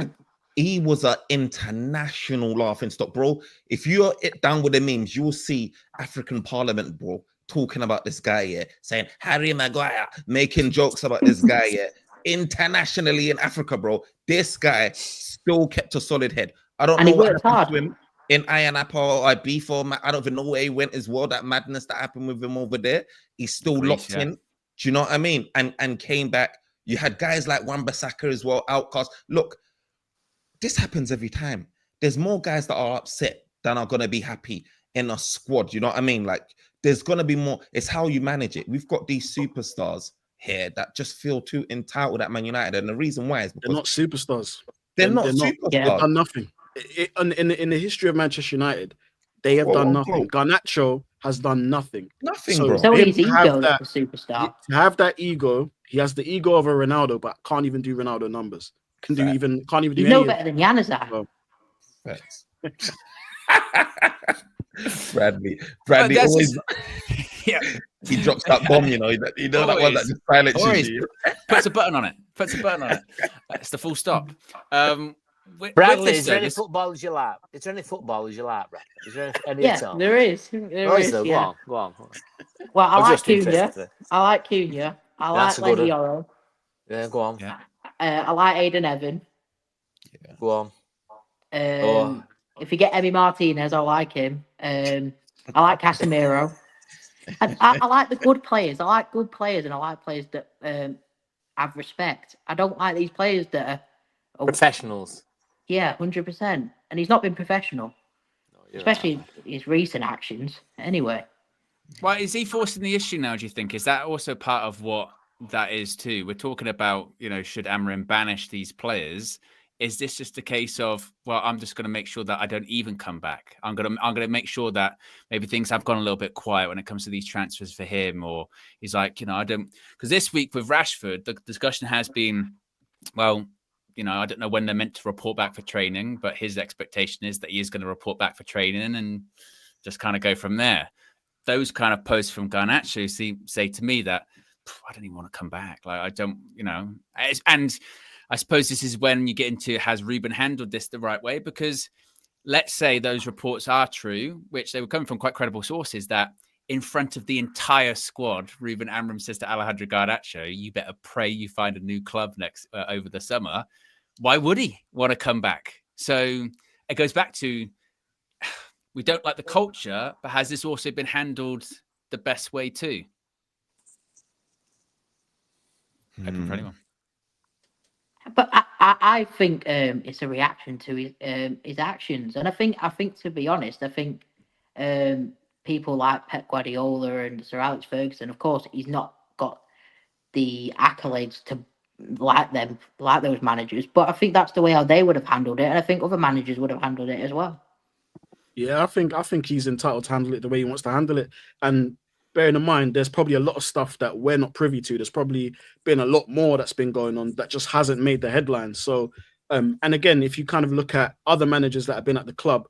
he was an international laughing stock, bro. If you're down with the memes, you will see African Parliament, bro, talking about this guy here, saying Harry Maguire, making jokes about this guy here. Internationally in Africa, bro, this guy still kept a solid head. I don't know what happened to him in Ayanapa or IB form. I don't even know where he went as well. That madness that happened with him over there, he's still locked in. Do you know what I mean? And came back. You had guys like Wan-Bissaka as well, outcast. Look, this happens every time. There's more guys that are upset than are going to be happy in a squad. You know what I mean? Like, there's going to be more. It's how you manage it. We've got these superstars here that just feel too entitled at Man United. And the reason why is because they're not superstars. They're not superstars. They've done nothing. In the history of Manchester United, they have done nothing. Garnacho has done nothing. Nothing, so bro. So his ego is a superstar. To have that ego, he has the ego of a Ronaldo, but can't even do Ronaldo numbers. Can't even do He's no better than Januzaj. Well, Bradley always he drops that bomb, you know that one that just silences you. Puts a button on it. That's the full stop. Bradley, is there any footballers you like? Is there any footballers you like, Bradley? Is there any at all? There is. There is. Go on. Well, I like Cunha. I like Lenny. Yeah, go on. Yeah. I like Aiden Evan. Yeah. Go on. If you get Emi Martinez, I like him. I like Casemiro. I like the good players. I like good players, and I like players that have respect. I don't like these players that are professionals. Yeah, 100%. And he's not been professional, especially his recent actions. Anyway. Why is he forcing the issue now? Do you think is that also part of what that is too? We're talking about, should Amorim banish these players? Is this just a case of, well, I'm just going to make sure that I don't even come back. I'm going to make sure that maybe things have gone a little bit quiet when it comes to these transfers for him, or he's like, I don't, because this week with Rashford, the discussion has been, well, I don't know when they're meant to report back for training, but his expectation is that he is going to report back for training and just kind of go from there. Those kind of posts from Garnacho say to me that I don't even want to come back. Like, I don't, and I suppose this is when you get into, has Ruben handled this the right way? Because let's say those reports are true, which they were coming from quite credible sources, that in front of the entire squad, Ruben Amorim says to Alejandro Garnacho, you better pray you find a new club next over the summer. Why would he want to come back? So it goes back to, we don't like the culture, but has this also been handled the best way too? Open for anyone. But I think it's a reaction to his actions, and I think to be honest, I think people like Pep Guardiola and Sir Alex Ferguson, of course, he's not got the accolades to like those managers, but I think that's the way how they would have handled it, and I think other managers would have handled it as well. Yeah, I think he's entitled to handle it the way he wants to handle it. And bearing in mind, there's probably a lot of stuff that we're not privy to. There's probably been a lot more that's been going on that just hasn't made the headlines. So, and again, if you kind of look at other managers that have been at the club,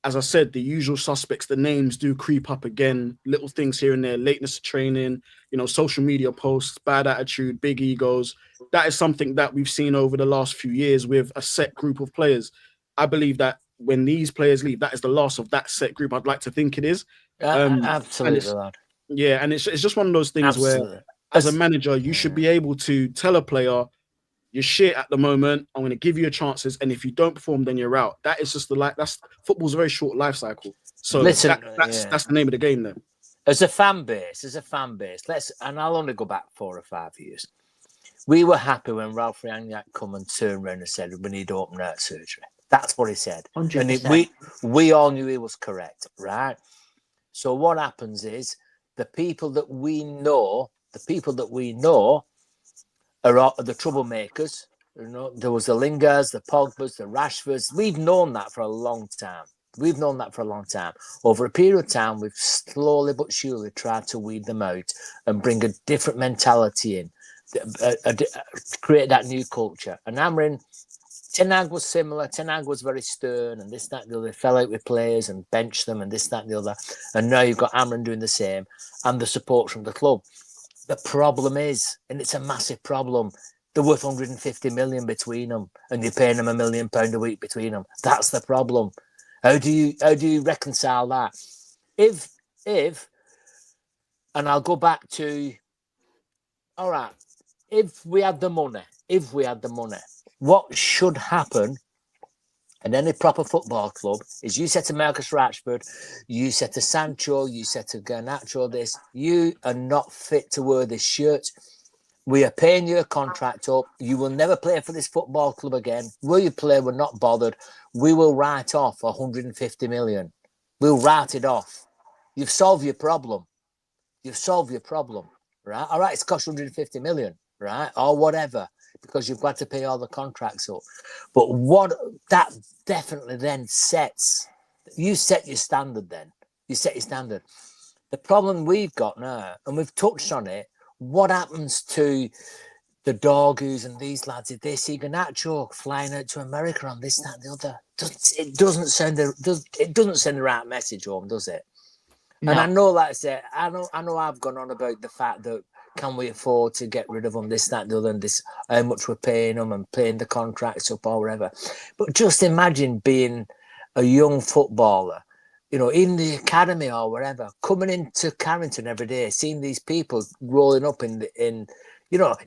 as I said, the usual suspects, the names do creep up again, little things here and there, lateness of training, social media posts, bad attitude, big egos. That is something that we've seen over the last few years with a set group of players. I believe that when these players leave, that is the loss of that set group. I'd like to think it is. Absolutely, lad. Yeah, and it's just one of those things where, as a manager, you should be able to tell a player, you're shit at the moment, I'm going to give you your chances, and if you don't perform, then you're out. That is just football's a very short life cycle. So listen, that's the name of the game then. As a fan base, and I'll only go back 4 or 5 years. We were happy when Ralph Rangnick come and turned around and said, we need open heart surgery. That's what he said. 100%. And we all knew he was correct, right? So what happens is the people that we know are the troublemakers. There was the Lingers, the Pogbas, the Rashfords. We've known that for a long time. Over a period of time, we've slowly but surely tried to weed them out and bring a different mentality in, create that new culture. And Amorim, Ten Hag was similar. Ten Hag was very stern and this, that, and the other. Fell out with players and benched them and this, that, and the other. And now you've got Amorim doing the same and the support from the club. The problem is, and it's a massive problem, they're worth 150 million between them and you're paying them £1 million a week between them. That's the problem. How do you reconcile that? If, and I'll go back to, all right, if we had the money, what should happen in any proper football club is you say to Marcus Rashford, you say to Sancho, you say to Garnacho this, you are not fit to wear this shirt. We are paying you a contract up. You will never play for this football club again. Will you play? We're not bothered. We will write off 150 million. We'll write it off. You've solved your problem. Right? All right, it's cost 150 million, right? Or whatever, because you've got to pay all the contracts up. But what that definitely then you set your standard then. You set your standard. The problem we've got now, and we've touched on it, what happens to the Dorgus and these lads if they see Garnacho flying out to America on this, that, and the other? It doesn't send the right message home, does it? No. And I know, like I said, I know I've gone on about the fact that can we afford to get rid of them, this, that, and the other, and this, how much we're paying them and paying the contracts up or whatever. But just imagine being a young footballer, in the academy or wherever, coming into Carrington every day, seeing these people rolling up in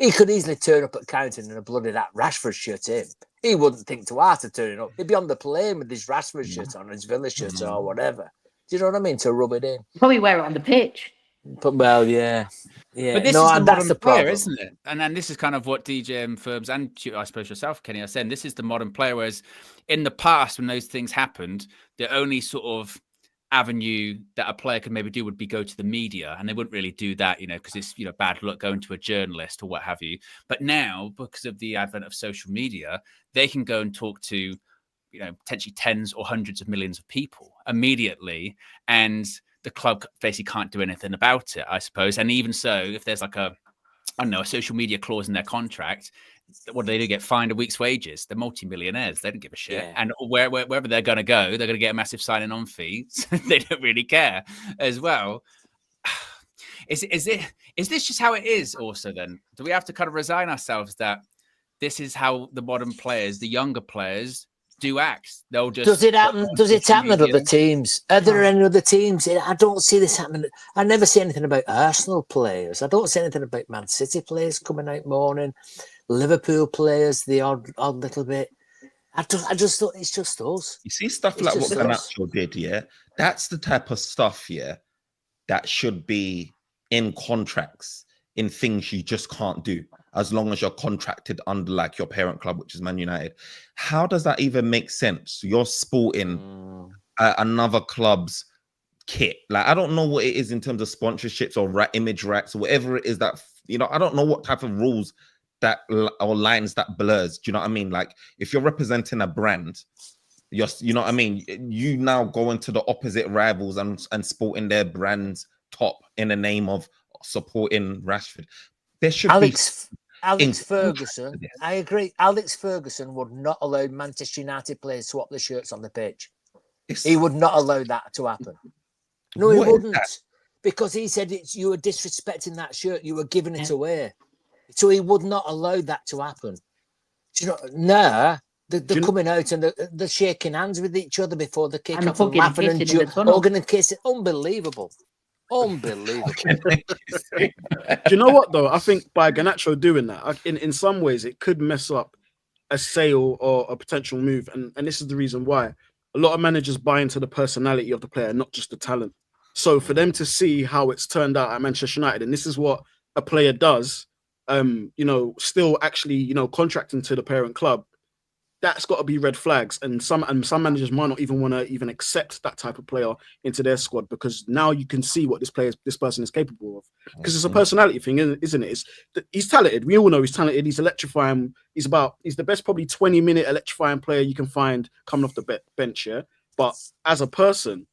he could easily turn up at Carrington in a bloody that Rashford shirt in. He wouldn't think twice of turning up. He'd be on the plane with his Rashford shirt on, his Villa shirt or whatever. Do you know what I mean? To rub it in. Probably wear it on the pitch. But well, yeah. But this is the modern player, isn't it? And then this is kind of what DJ and Firms and I suppose yourself, Kenny, are saying. This is the modern player. Whereas in the past, when those things happened, the only sort of avenue that a player could maybe do would be go to the media, and they wouldn't really do that, because it's bad luck going to a journalist or what have you. But now, because of the advent of social media, they can go and talk to potentially tens or hundreds of millions of people immediately, and the club basically can't do anything about it, I suppose. And even so, if there's like a social media clause in their contract, what do? Get fined a week's wages. They're multi-millionaires. They don't give a shit. Yeah. And wherever they're going to go, they're going to get a massive signing on fee. So they don't really care as well. Is this just how it is also then? Do we have to kind of resign ourselves that this is how the modern players, the younger players, do act. They'll just Does it happen? Does it social happen at media. other teams? Are there any other teams? I don't see this happening. I never see anything about Arsenal players. I don't see anything about Man City players coming out mourning. Liverpool players, the odd little bit. I just thought it's just us. You see stuff It's like what just us. Garnacho did, yeah? That's the type of stuff, yeah, that should be in contracts, in things you just can't do, as long as you're contracted under like your parent club, which is Man United. How does that even make sense? You're sporting another club's kit. Like, I don't know what it is in terms of sponsorships or image rights or whatever it is that, you know, I don't know what type of rules that or lines that blurs. Do you know what I mean? Like, if you're representing a brand, you know what I mean? You now go into the opposite rivals and sporting their brand's top in the name of supporting Rashford. There should Alex in Ferguson, I agree. Alex Ferguson would not allow Manchester United players to swap the shirts on the pitch. He would not allow that to happen. No, he wouldn't. Because he said you were disrespecting that shirt. You were giving it away. So he would not allow that to happen. Do you know? Nah, they're coming out and they're shaking hands with each other before the kick off and laughing and hugging and kissing. Unbelievable. Unbelievable. Do you know what, though? I think by Garnacho doing that, in some ways, it could mess up a sale or a potential move. And this is the reason why. A lot of managers buy into the personality of the player, not just the talent. So for them to see how it's turned out at Manchester United, and this is what a player does, you know, still actually, you know, contracting to the parent club, that's got to be red flags. And some managers might not even want to even accept that type of player into their squad, because now you can see what this person is capable of. Because it's a personality thing, isn't it? He's talented. We all know he's talented. He's electrifying. He's the best probably 20-minute electrifying player you can find coming off the bench. Yeah, but as a person,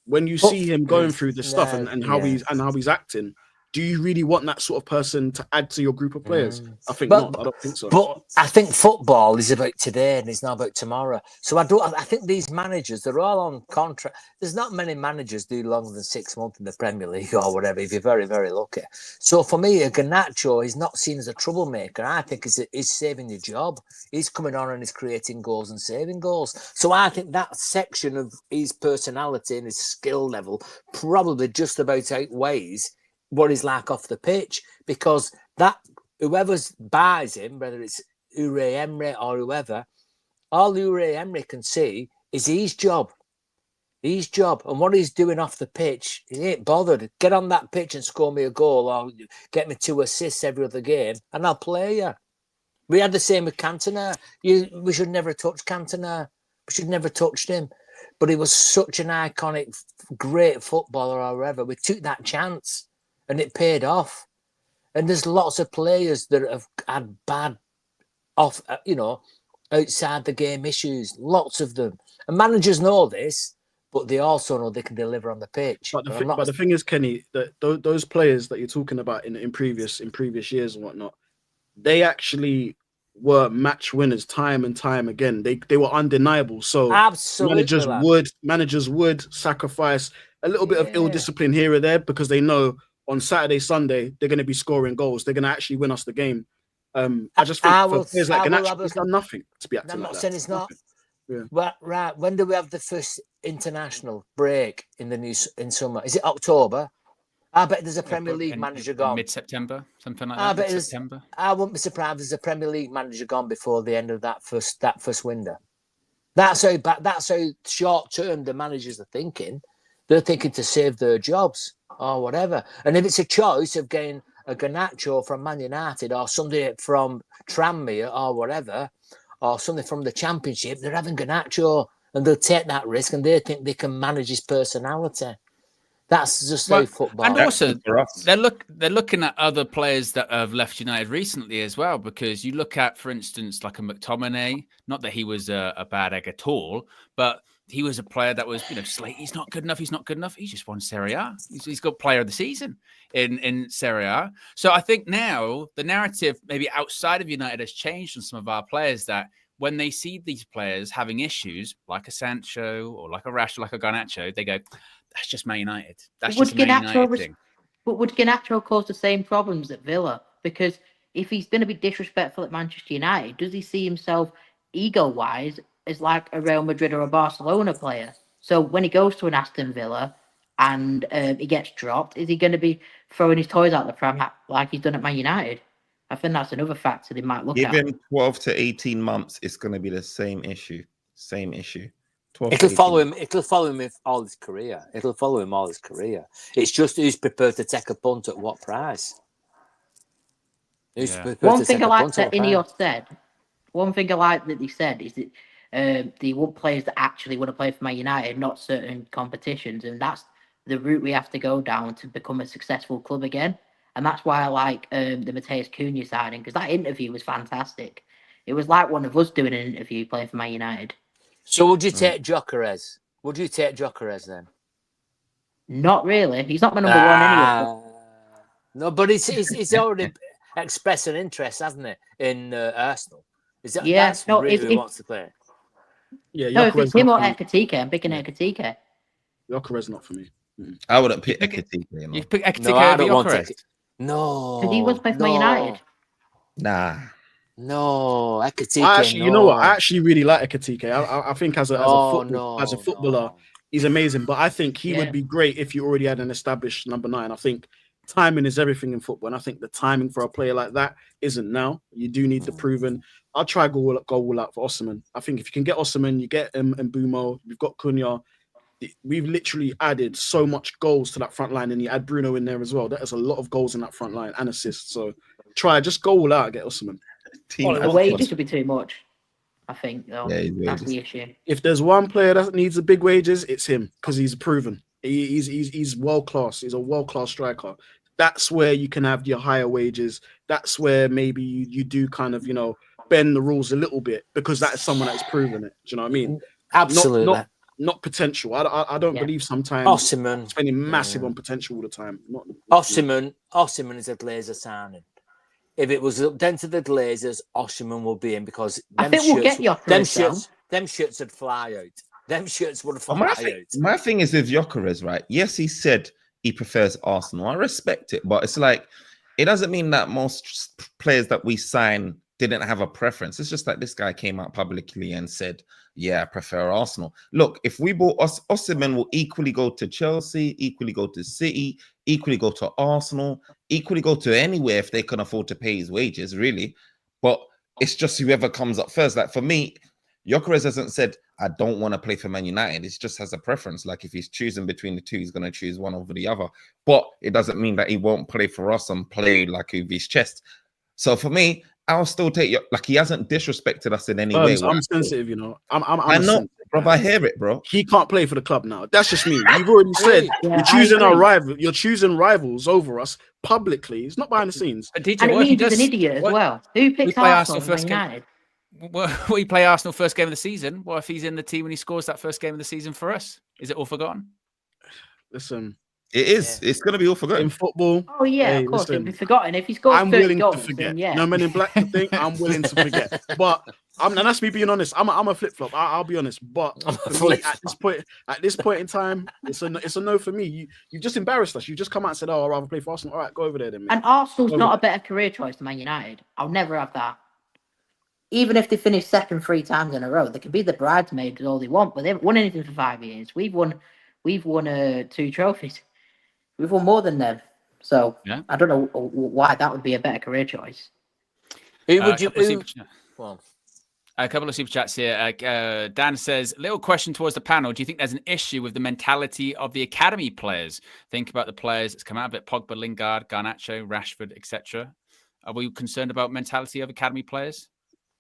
when you see him going through this stuff and how he's acting, do you really want that sort of person to add to your group of players? I think not. I don't think so. But I think football is about today and it's not about tomorrow. So I think these managers, they're all on contract. There's not many managers do longer than 6 months in the Premier League or whatever, if you're very, very lucky. So for me, a Garnacho is not seen as a troublemaker. I think he's saving your job. He's coming on and he's creating goals and saving goals. So I think that section of his personality and his skill level probably just about outweighs what he's like off the pitch, because that whoever buys him, whether it's Unai Emery or whoever, all Unai Emery can see is his job. And what he's doing off the pitch, he ain't bothered. Get on that pitch and score me a goal or get me 2 assists every other game and I'll play you. We had the same with Cantona. We should never have touched Cantona. We should never have touched him. But he was such an iconic, great footballer or whatever. We took that chance. And it paid off. And there's lots of players that have had bad outside the game issues. Lots of them. And managers know this, but they also know they can deliver on the pitch. But the thing is, Kenny, that those players that you're talking about in previous years and whatnot, they actually were match winners time and time again. They were undeniable. So absolutely, managers would sacrifice a little bit of ill discipline here or there because they know on Saturday, Sunday, they're going to be scoring goals. They're going to actually win us the game. I just think for players like Garnacho, he's done nothing to be acting I'm like not that. saying it's not. Yeah. Well, right. When do we have the first international break in summer? Is it October? I bet there's a Premier League manager gone. Mid-September, something like that. Mid-September. I wouldn't be surprised if there's a Premier League manager gone before the end of that first window. That's how short term the managers are thinking. They're thinking to save their jobs or whatever. And if it's a choice of getting a Garnacho from Man United or somebody from Tranmere or whatever, or something from the Championship, they're having Garnacho and they'll take that risk and they think they can manage his personality. That's just how football. And also, they're looking at other players that have left United recently as well, because you look at, for instance, like a McTominay, not that he was a bad egg at all, but he was a player that was, slate. He's not good enough. He just won Serie A. He's got player of the season in Serie A. So I think now the narrative maybe outside of United has changed on some of our players, that when they see these players having issues like a Sancho or like a Rashford, like a Garnacho, they go, that's just Man United. That's just a Man United thing. But would Garnacho cause the same problems at Villa? Because if he's going to be disrespectful at Manchester United, does he see himself ego-wise as like a Real Madrid or a Barcelona player? So when he goes to an Aston Villa and he gets dropped, is he going to be throwing his toys out the pram like he's done at Man United? I think that's another factor they might look Give at. him 12 to 18 months. It's going to be the same issue. Same issue. 12 to It'll 18 follow him. months. It'll follow him all his career. It'll follow him all his career. It's just who's prepared to take a punt at what price. Who's prepared One to thing take I a like punt that at what price. Ineos said. One thing I like that they said is that they want players that actually want to play for Man United, not certain competitions, and that's the route we have to go down to become a successful club again. And that's why I like the Mateus Cunha signing, because that interview was fantastic. It was like one of us doing an interview playing for Man United. So would you take Gyökeres? Would you take Gyökeres then? Not really. He's not my number one anyway. No, but he's already expressed an interest, hasn't he, in Arsenal? Is that that's really who he wants to play? Yeah, No, if it's Gyökeres him or not for me. Ekatike, I'm picking Ekatike. Gyökeres not for me. I wouldn't pick Ekatike. You pick Ekatike No, I over don't want Gyökeres? to. No, Because he was playing for Man United. Nah. No, Ekatike. I actually, no. you know what? I actually really like Ekatike. I think as a No, footballer, he's amazing. But I think he would be great if you already had an established number 9. I think timing is everything in football, and I think the timing for a player like that isn't now. You do need the proven. I'll try go all out for Osimhen. I think if you can get Osimhen, you get Mbumo. We've got Cunha. We've literally added so much goals to that front line, and you add Bruno in there as well. That is a lot of goals in that front line and assists. So just go all out and get Osimhen. The wages would be too much, I think, though. Yeah, that's the issue. If there's one player that needs the big wages, it's him, because he's proven. He's world class. He's a world class striker. That's where you can have your higher wages. That's where maybe you do kind of, bend the rules a little bit, because that is someone that's proven it. Do you know what I mean? Absolutely. Not potential. I don't believe sometimes Osimhen spending massive on potential all the time. Osimhen is a Glazer signing. If it was down to the Glazers, Osimhen will be in, because I think we'll get them shirts would fly out. Them shirts would fly out. My thing is with Gyökeres, right? Yes, he said he prefers Arsenal. I respect it, but it's like, it doesn't mean that most players that we sign didn't have a preference. It's just that this guy came out publicly and said, yeah, I prefer Arsenal. Look, if we bought Osimhen, will equally go to Chelsea, equally go to City, equally go to Arsenal, equally go to anywhere if they can afford to pay his wages, really. But it's just whoever comes up first. Like for me, Gyökeres hasn't said, I don't want to play for Man United. It just has a preference. Like if he's choosing between the two, he's going to choose one over the other. But it doesn't mean that he won't play for us and play like with his chest. So for me, I'll still take like he hasn't disrespected us in any way. I'm sensitive, I know, bro. I hear it, bro. He can't play for the club now. That's just me. You've already said you're choosing our rival. You're choosing rivals over us publicly. It's not behind the scenes. And it means he's an idiot as well. Who picks Arsenal first United? We play Arsenal first game of the season. What if he's in the team and he scores that first game of the season for us? Is it all forgotten? Listen. It is. Yeah. It's going to be all forgotten. In football. Oh, yeah, of course. It'll be forgotten. If he scores 30 goals, to forget. Then, yeah. No Men in Black thing, I'm willing to forget. But, and that's me being honest. I'm a flip-flop. I'll be honest. But for me, at this point in time, it's a no for me. You've just embarrassed us. You just come out and said, oh, I'd rather play for Arsenal. All right, go over there then, mate. And Arsenal's not a better career choice than Man United. I'll never have that. Even if they finish second 3 times in a row, they can be the bridesmaids all they want, but they haven't won anything for 5 years. We've won 2 trophies. We've won more than them. So I don't know why that would be a better career choice. Who would you? A couple of super chats here. Dan says, little question towards the panel. Do you think there's an issue with the mentality of the academy players? Think about the players that's come out of it. Pogba, Lingard, Garnacho, Rashford, etc. Are we concerned about mentality of academy players?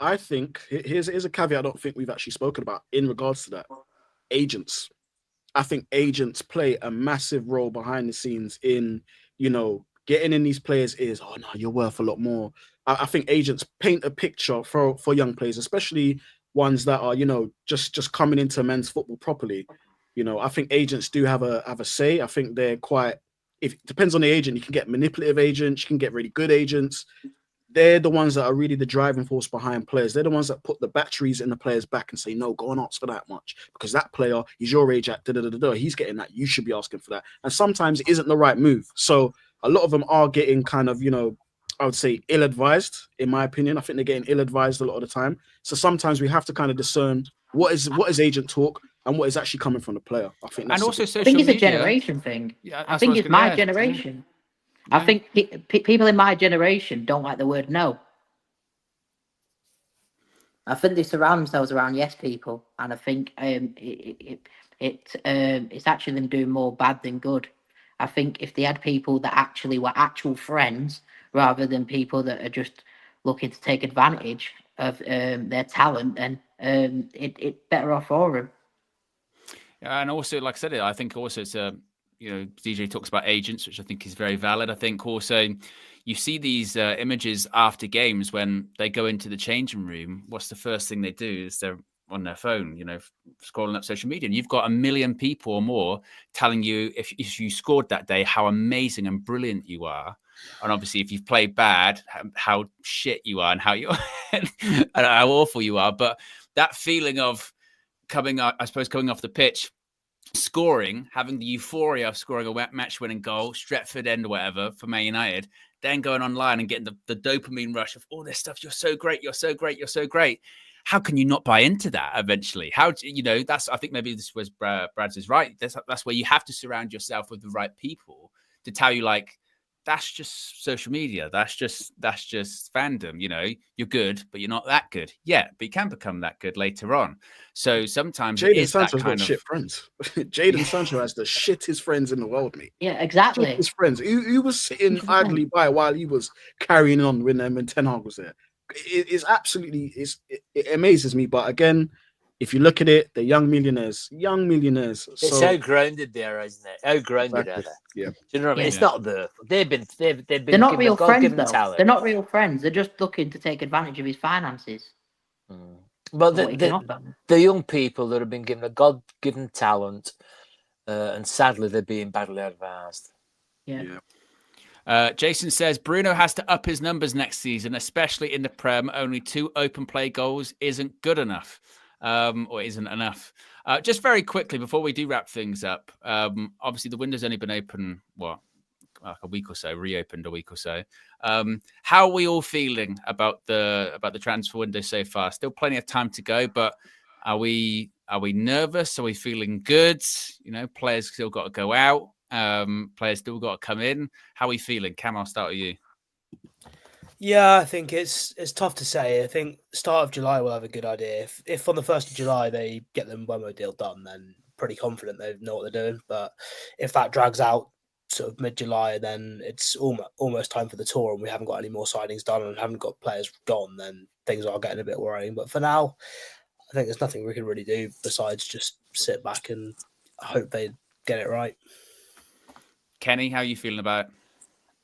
I think, here's a caveat I don't think we've actually spoken about in regards to that. Agents. I think agents play a massive role behind the scenes in, getting in these players' ears. Oh, no, you're worth a lot more. I think agents paint a picture for young players, especially ones that are, just coming into men's football properly. I think agents do have a say. I think they're quite, if it depends on the agent, you can get manipulative agents, you can get really good agents. They're the ones that are really the driving force behind players. They're the ones that put the batteries in the players' back and say, no, go and ask for that much. Because that player is your age at da-da-da-da-da. He's getting that. You should be asking for that. And sometimes it isn't the right move. So a lot of them are getting kind of, I would say ill-advised, in my opinion. I think they're getting ill-advised a lot of the time. So sometimes we have to kind of discern what is agent talk and what is actually coming from the player. I think that's And also I social think it's a media. generation thing. Yeah, I that's think what it's was my gonna- generation. Yeah. I think people in my generation don't like the word no. I think they surround themselves around yes people, and I think it's actually them doing more bad than good. I think if they had people that actually were actual friends rather than people that are just looking to take advantage of their talent, then it better off for them. And also, like I said, I think also it's DJ talks about agents, which I think is very valid. I think also you see these images after games when they go into the changing room. What's the first thing they do is they're on their phone, scrolling up social media, and you've got 1 million people or more telling you if you scored that day, how amazing and brilliant you are. And obviously, if you've played bad, how shit you are and how and how awful you are. But that feeling of coming off the pitch, scoring, having the euphoria of scoring a match-winning goal, Stretford end or whatever for Man United, then going online and getting the dopamine rush of all this stuff. You're so great. You're so great. You're so great. How can you not buy into that eventually? I think maybe this was Brad's is right. That's where you have to surround yourself with the right people to tell you, like, that's just social media. That's just fandom. You're good, but you're not that good yet. But you can become that good later on. So sometimes Jadon Sancho's got shit friends. Jadon Sancho has the shittest friends in the world, mate. Yeah, exactly. His friends. He was sitting idly by while he was carrying on with them, and Ten Hag was there. It amazes me. But again, if you look at it, they're young millionaires. It's how grounded they are, isn't it? How grounded are they? Yeah. Do you know what I mean? Yeah. It's not the they've been. They're not real friends, though. Talent. They're not real friends. They're just looking to take advantage of his finances. But the young people that have been given a God-given talent, and sadly they're being badly advised. Yeah. Jason says Bruno has to up his numbers next season, especially in the Prem. Only 2 open play goals isn't good enough, or isn't enough. Just very quickly before we do wrap things up, obviously the window's only been open like a week or so, reopened a week or so. How are we all feeling about the transfer window so far? Still plenty of time to go, but are we nervous? Are we feeling good? Players still got to go out. Players still got to come in. How are we feeling? Cam, I'll start with you. Yeah, I think it's tough to say. I think start of July we'll have a good idea. If on the 1st of July they get the Mbeumo deal done, then pretty confident they know what they're doing. But if that drags out sort of mid-July, then it's almost time for the tour and we haven't got any more signings done and haven't got players gone, then things are getting a bit worrying. But for now, I think there's nothing we can really do besides just sit back and hope they get it right. Kenny, how are you feeling about it?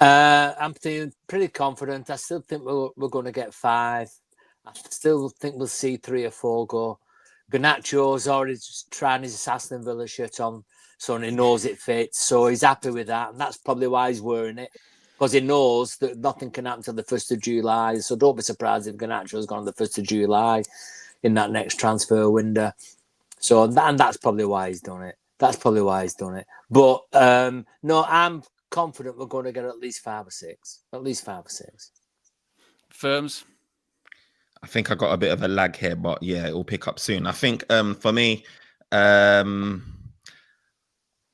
I'm feeling pretty confident. I still think we're going to get 5. I still think we'll see 3 or 4 go. Garnacho's already just trying his Aston Villa shirt on, so he knows it fits. So he's happy with that, and that's probably why he's wearing it, because he knows that nothing can happen till the 1st of July. So don't be surprised if Garnacho's gone on the 1st of July in that next transfer window. So that's probably why he's done it. But no, I'm confident we're going to get at least 5 or 6. Firms? I think I got a bit of a lag here, but yeah, it will pick up soon. I think for me, I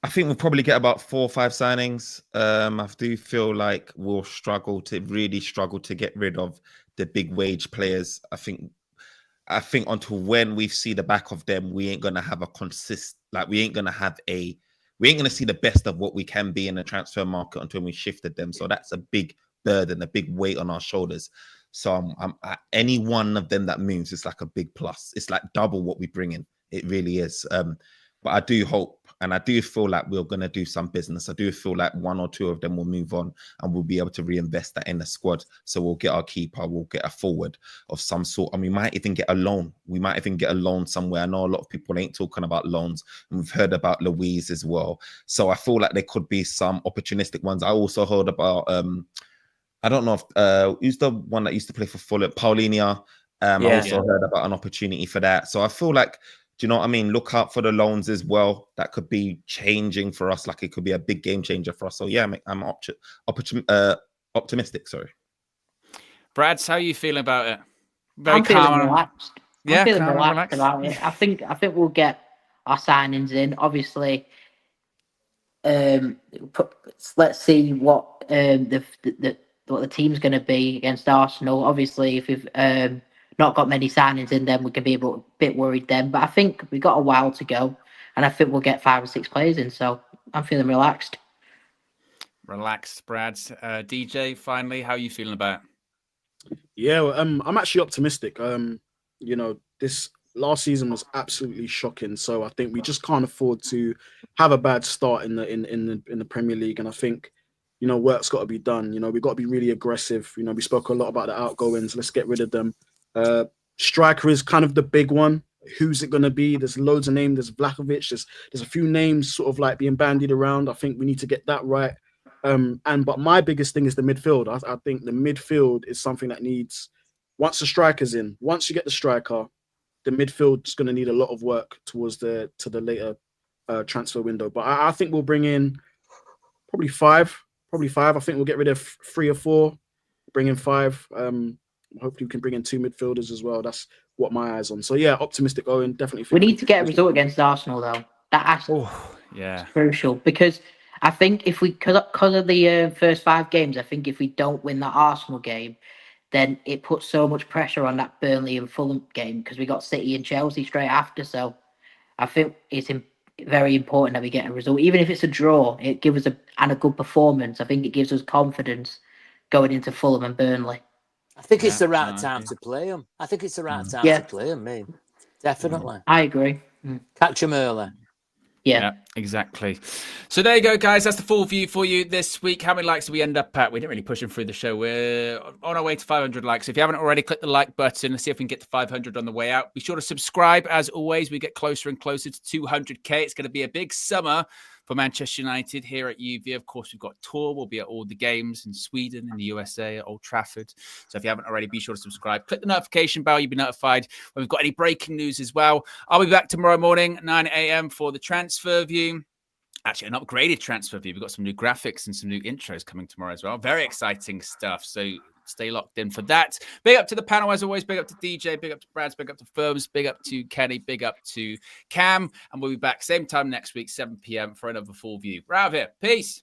think we'll probably get about 4 or 5 signings. I do feel like we'll really struggle to get rid of the big wage players. I think until when we see the back of them, we ain't gonna have we ain't gonna see the best of what we can be in the transfer market until we shifted them. So that's a big burden, a big weight on our shoulders. So any one of them that moves is like a big plus. It's like double what we bring in. It really is. But I do hope, and I do feel like we're going to do some business. I do feel like 1 or 2 of them will move on and we'll be able to reinvest that in the squad. So we'll get our keeper, we'll get a forward of some sort. And we might even get a loan. Somewhere. I know a lot of people ain't talking about loans. And we've heard about Louise as well. So I feel like there could be some opportunistic ones. I also heard about, I don't know if, who's the one that used to play for Fulham? Paulinia. I also heard about an opportunity for that. So I feel like, do you know what I mean? Look out for the loans as well. That could be changing for us. Like it could be a big game changer for us. So yeah, I'm optimistic. Sorry. Brad's, how are you feeling about it? Very I'm feeling calm. relaxed. Yeah, I'm feeling calm and relaxed relaxed. about it. I think we'll get our signings in. Obviously, let's see what what the team's going to be against Arsenal. Obviously, if we've not got many signings in, then we can be a bit worried then. But I think we've got a while to go, and I think we'll get 5 or 6 players in. So I'm feeling relaxed. Relaxed, Brad. DJ, finally, how are you feeling about it? Yeah, well, I'm actually optimistic. This last season was absolutely shocking, so I think we just can't afford to have a bad start in the Premier League. And I think, work's got to be done. We've got to be really aggressive. We spoke a lot about the outgoings. Let's get rid of them. Striker is kind of the big one. Who's it going to be? There's loads of names. There's Vlahovic. There's a few names sort of like being bandied around. I think we need to get that right. But my biggest thing is the midfield. I think the midfield is something that needs, once the striker's in, once you get the striker, the midfield is going to need a lot of work towards the later transfer window. But I think we'll bring in probably five. I think we'll get rid of 3 or 4, bring in 5. Hopefully we can bring in 2 midfielders as well. That's what my eyes on. So yeah, optimistic, Owen. Definitely think We need to get a result against Arsenal, though. That's crucial, because I think if we, because of the first 5 games, I think if we don't win that Arsenal game, then it puts so much pressure on that Burnley and Fulham game, because we got City and Chelsea straight after. So I think it's very important that we get a result, even if it's a draw. It gives us a good performance. I think it gives us confidence going into Fulham and Burnley. I think it's the right time to play them. I think it's the right time to play them, me. Definitely. I agree. Catch them early. Yeah, exactly. So there you go, guys. That's the full view for you this week. How many likes do we end up at? We didn't really push them through the show. We're on our way to 500 likes. If you haven't already, click the like button. Let's see if we can get to 500 on the way out. Be sure to subscribe. As always, we get closer and closer to 200k. It's going to be a big summer for Manchester United here at UV. Of course, we've got tour. We'll be at all the games in Sweden, in the USA, at Old Trafford. So if you haven't already, be sure to subscribe. Click the notification bell. You'll be notified when we've got any breaking news as well. I'll be back tomorrow morning, 9 a.m. for the transfer view. Actually, an upgraded transfer view. We've got some new graphics and some new intros coming tomorrow as well. Very exciting stuff. So stay locked in for that. Big up to the panel as always. Big up to DJ. Big up to Brad's. Big up to Firms. Big up to Kenny. Big up to Cam. And we'll be back same time next week, 7 p.m. for another full view. We're out of here. Peace.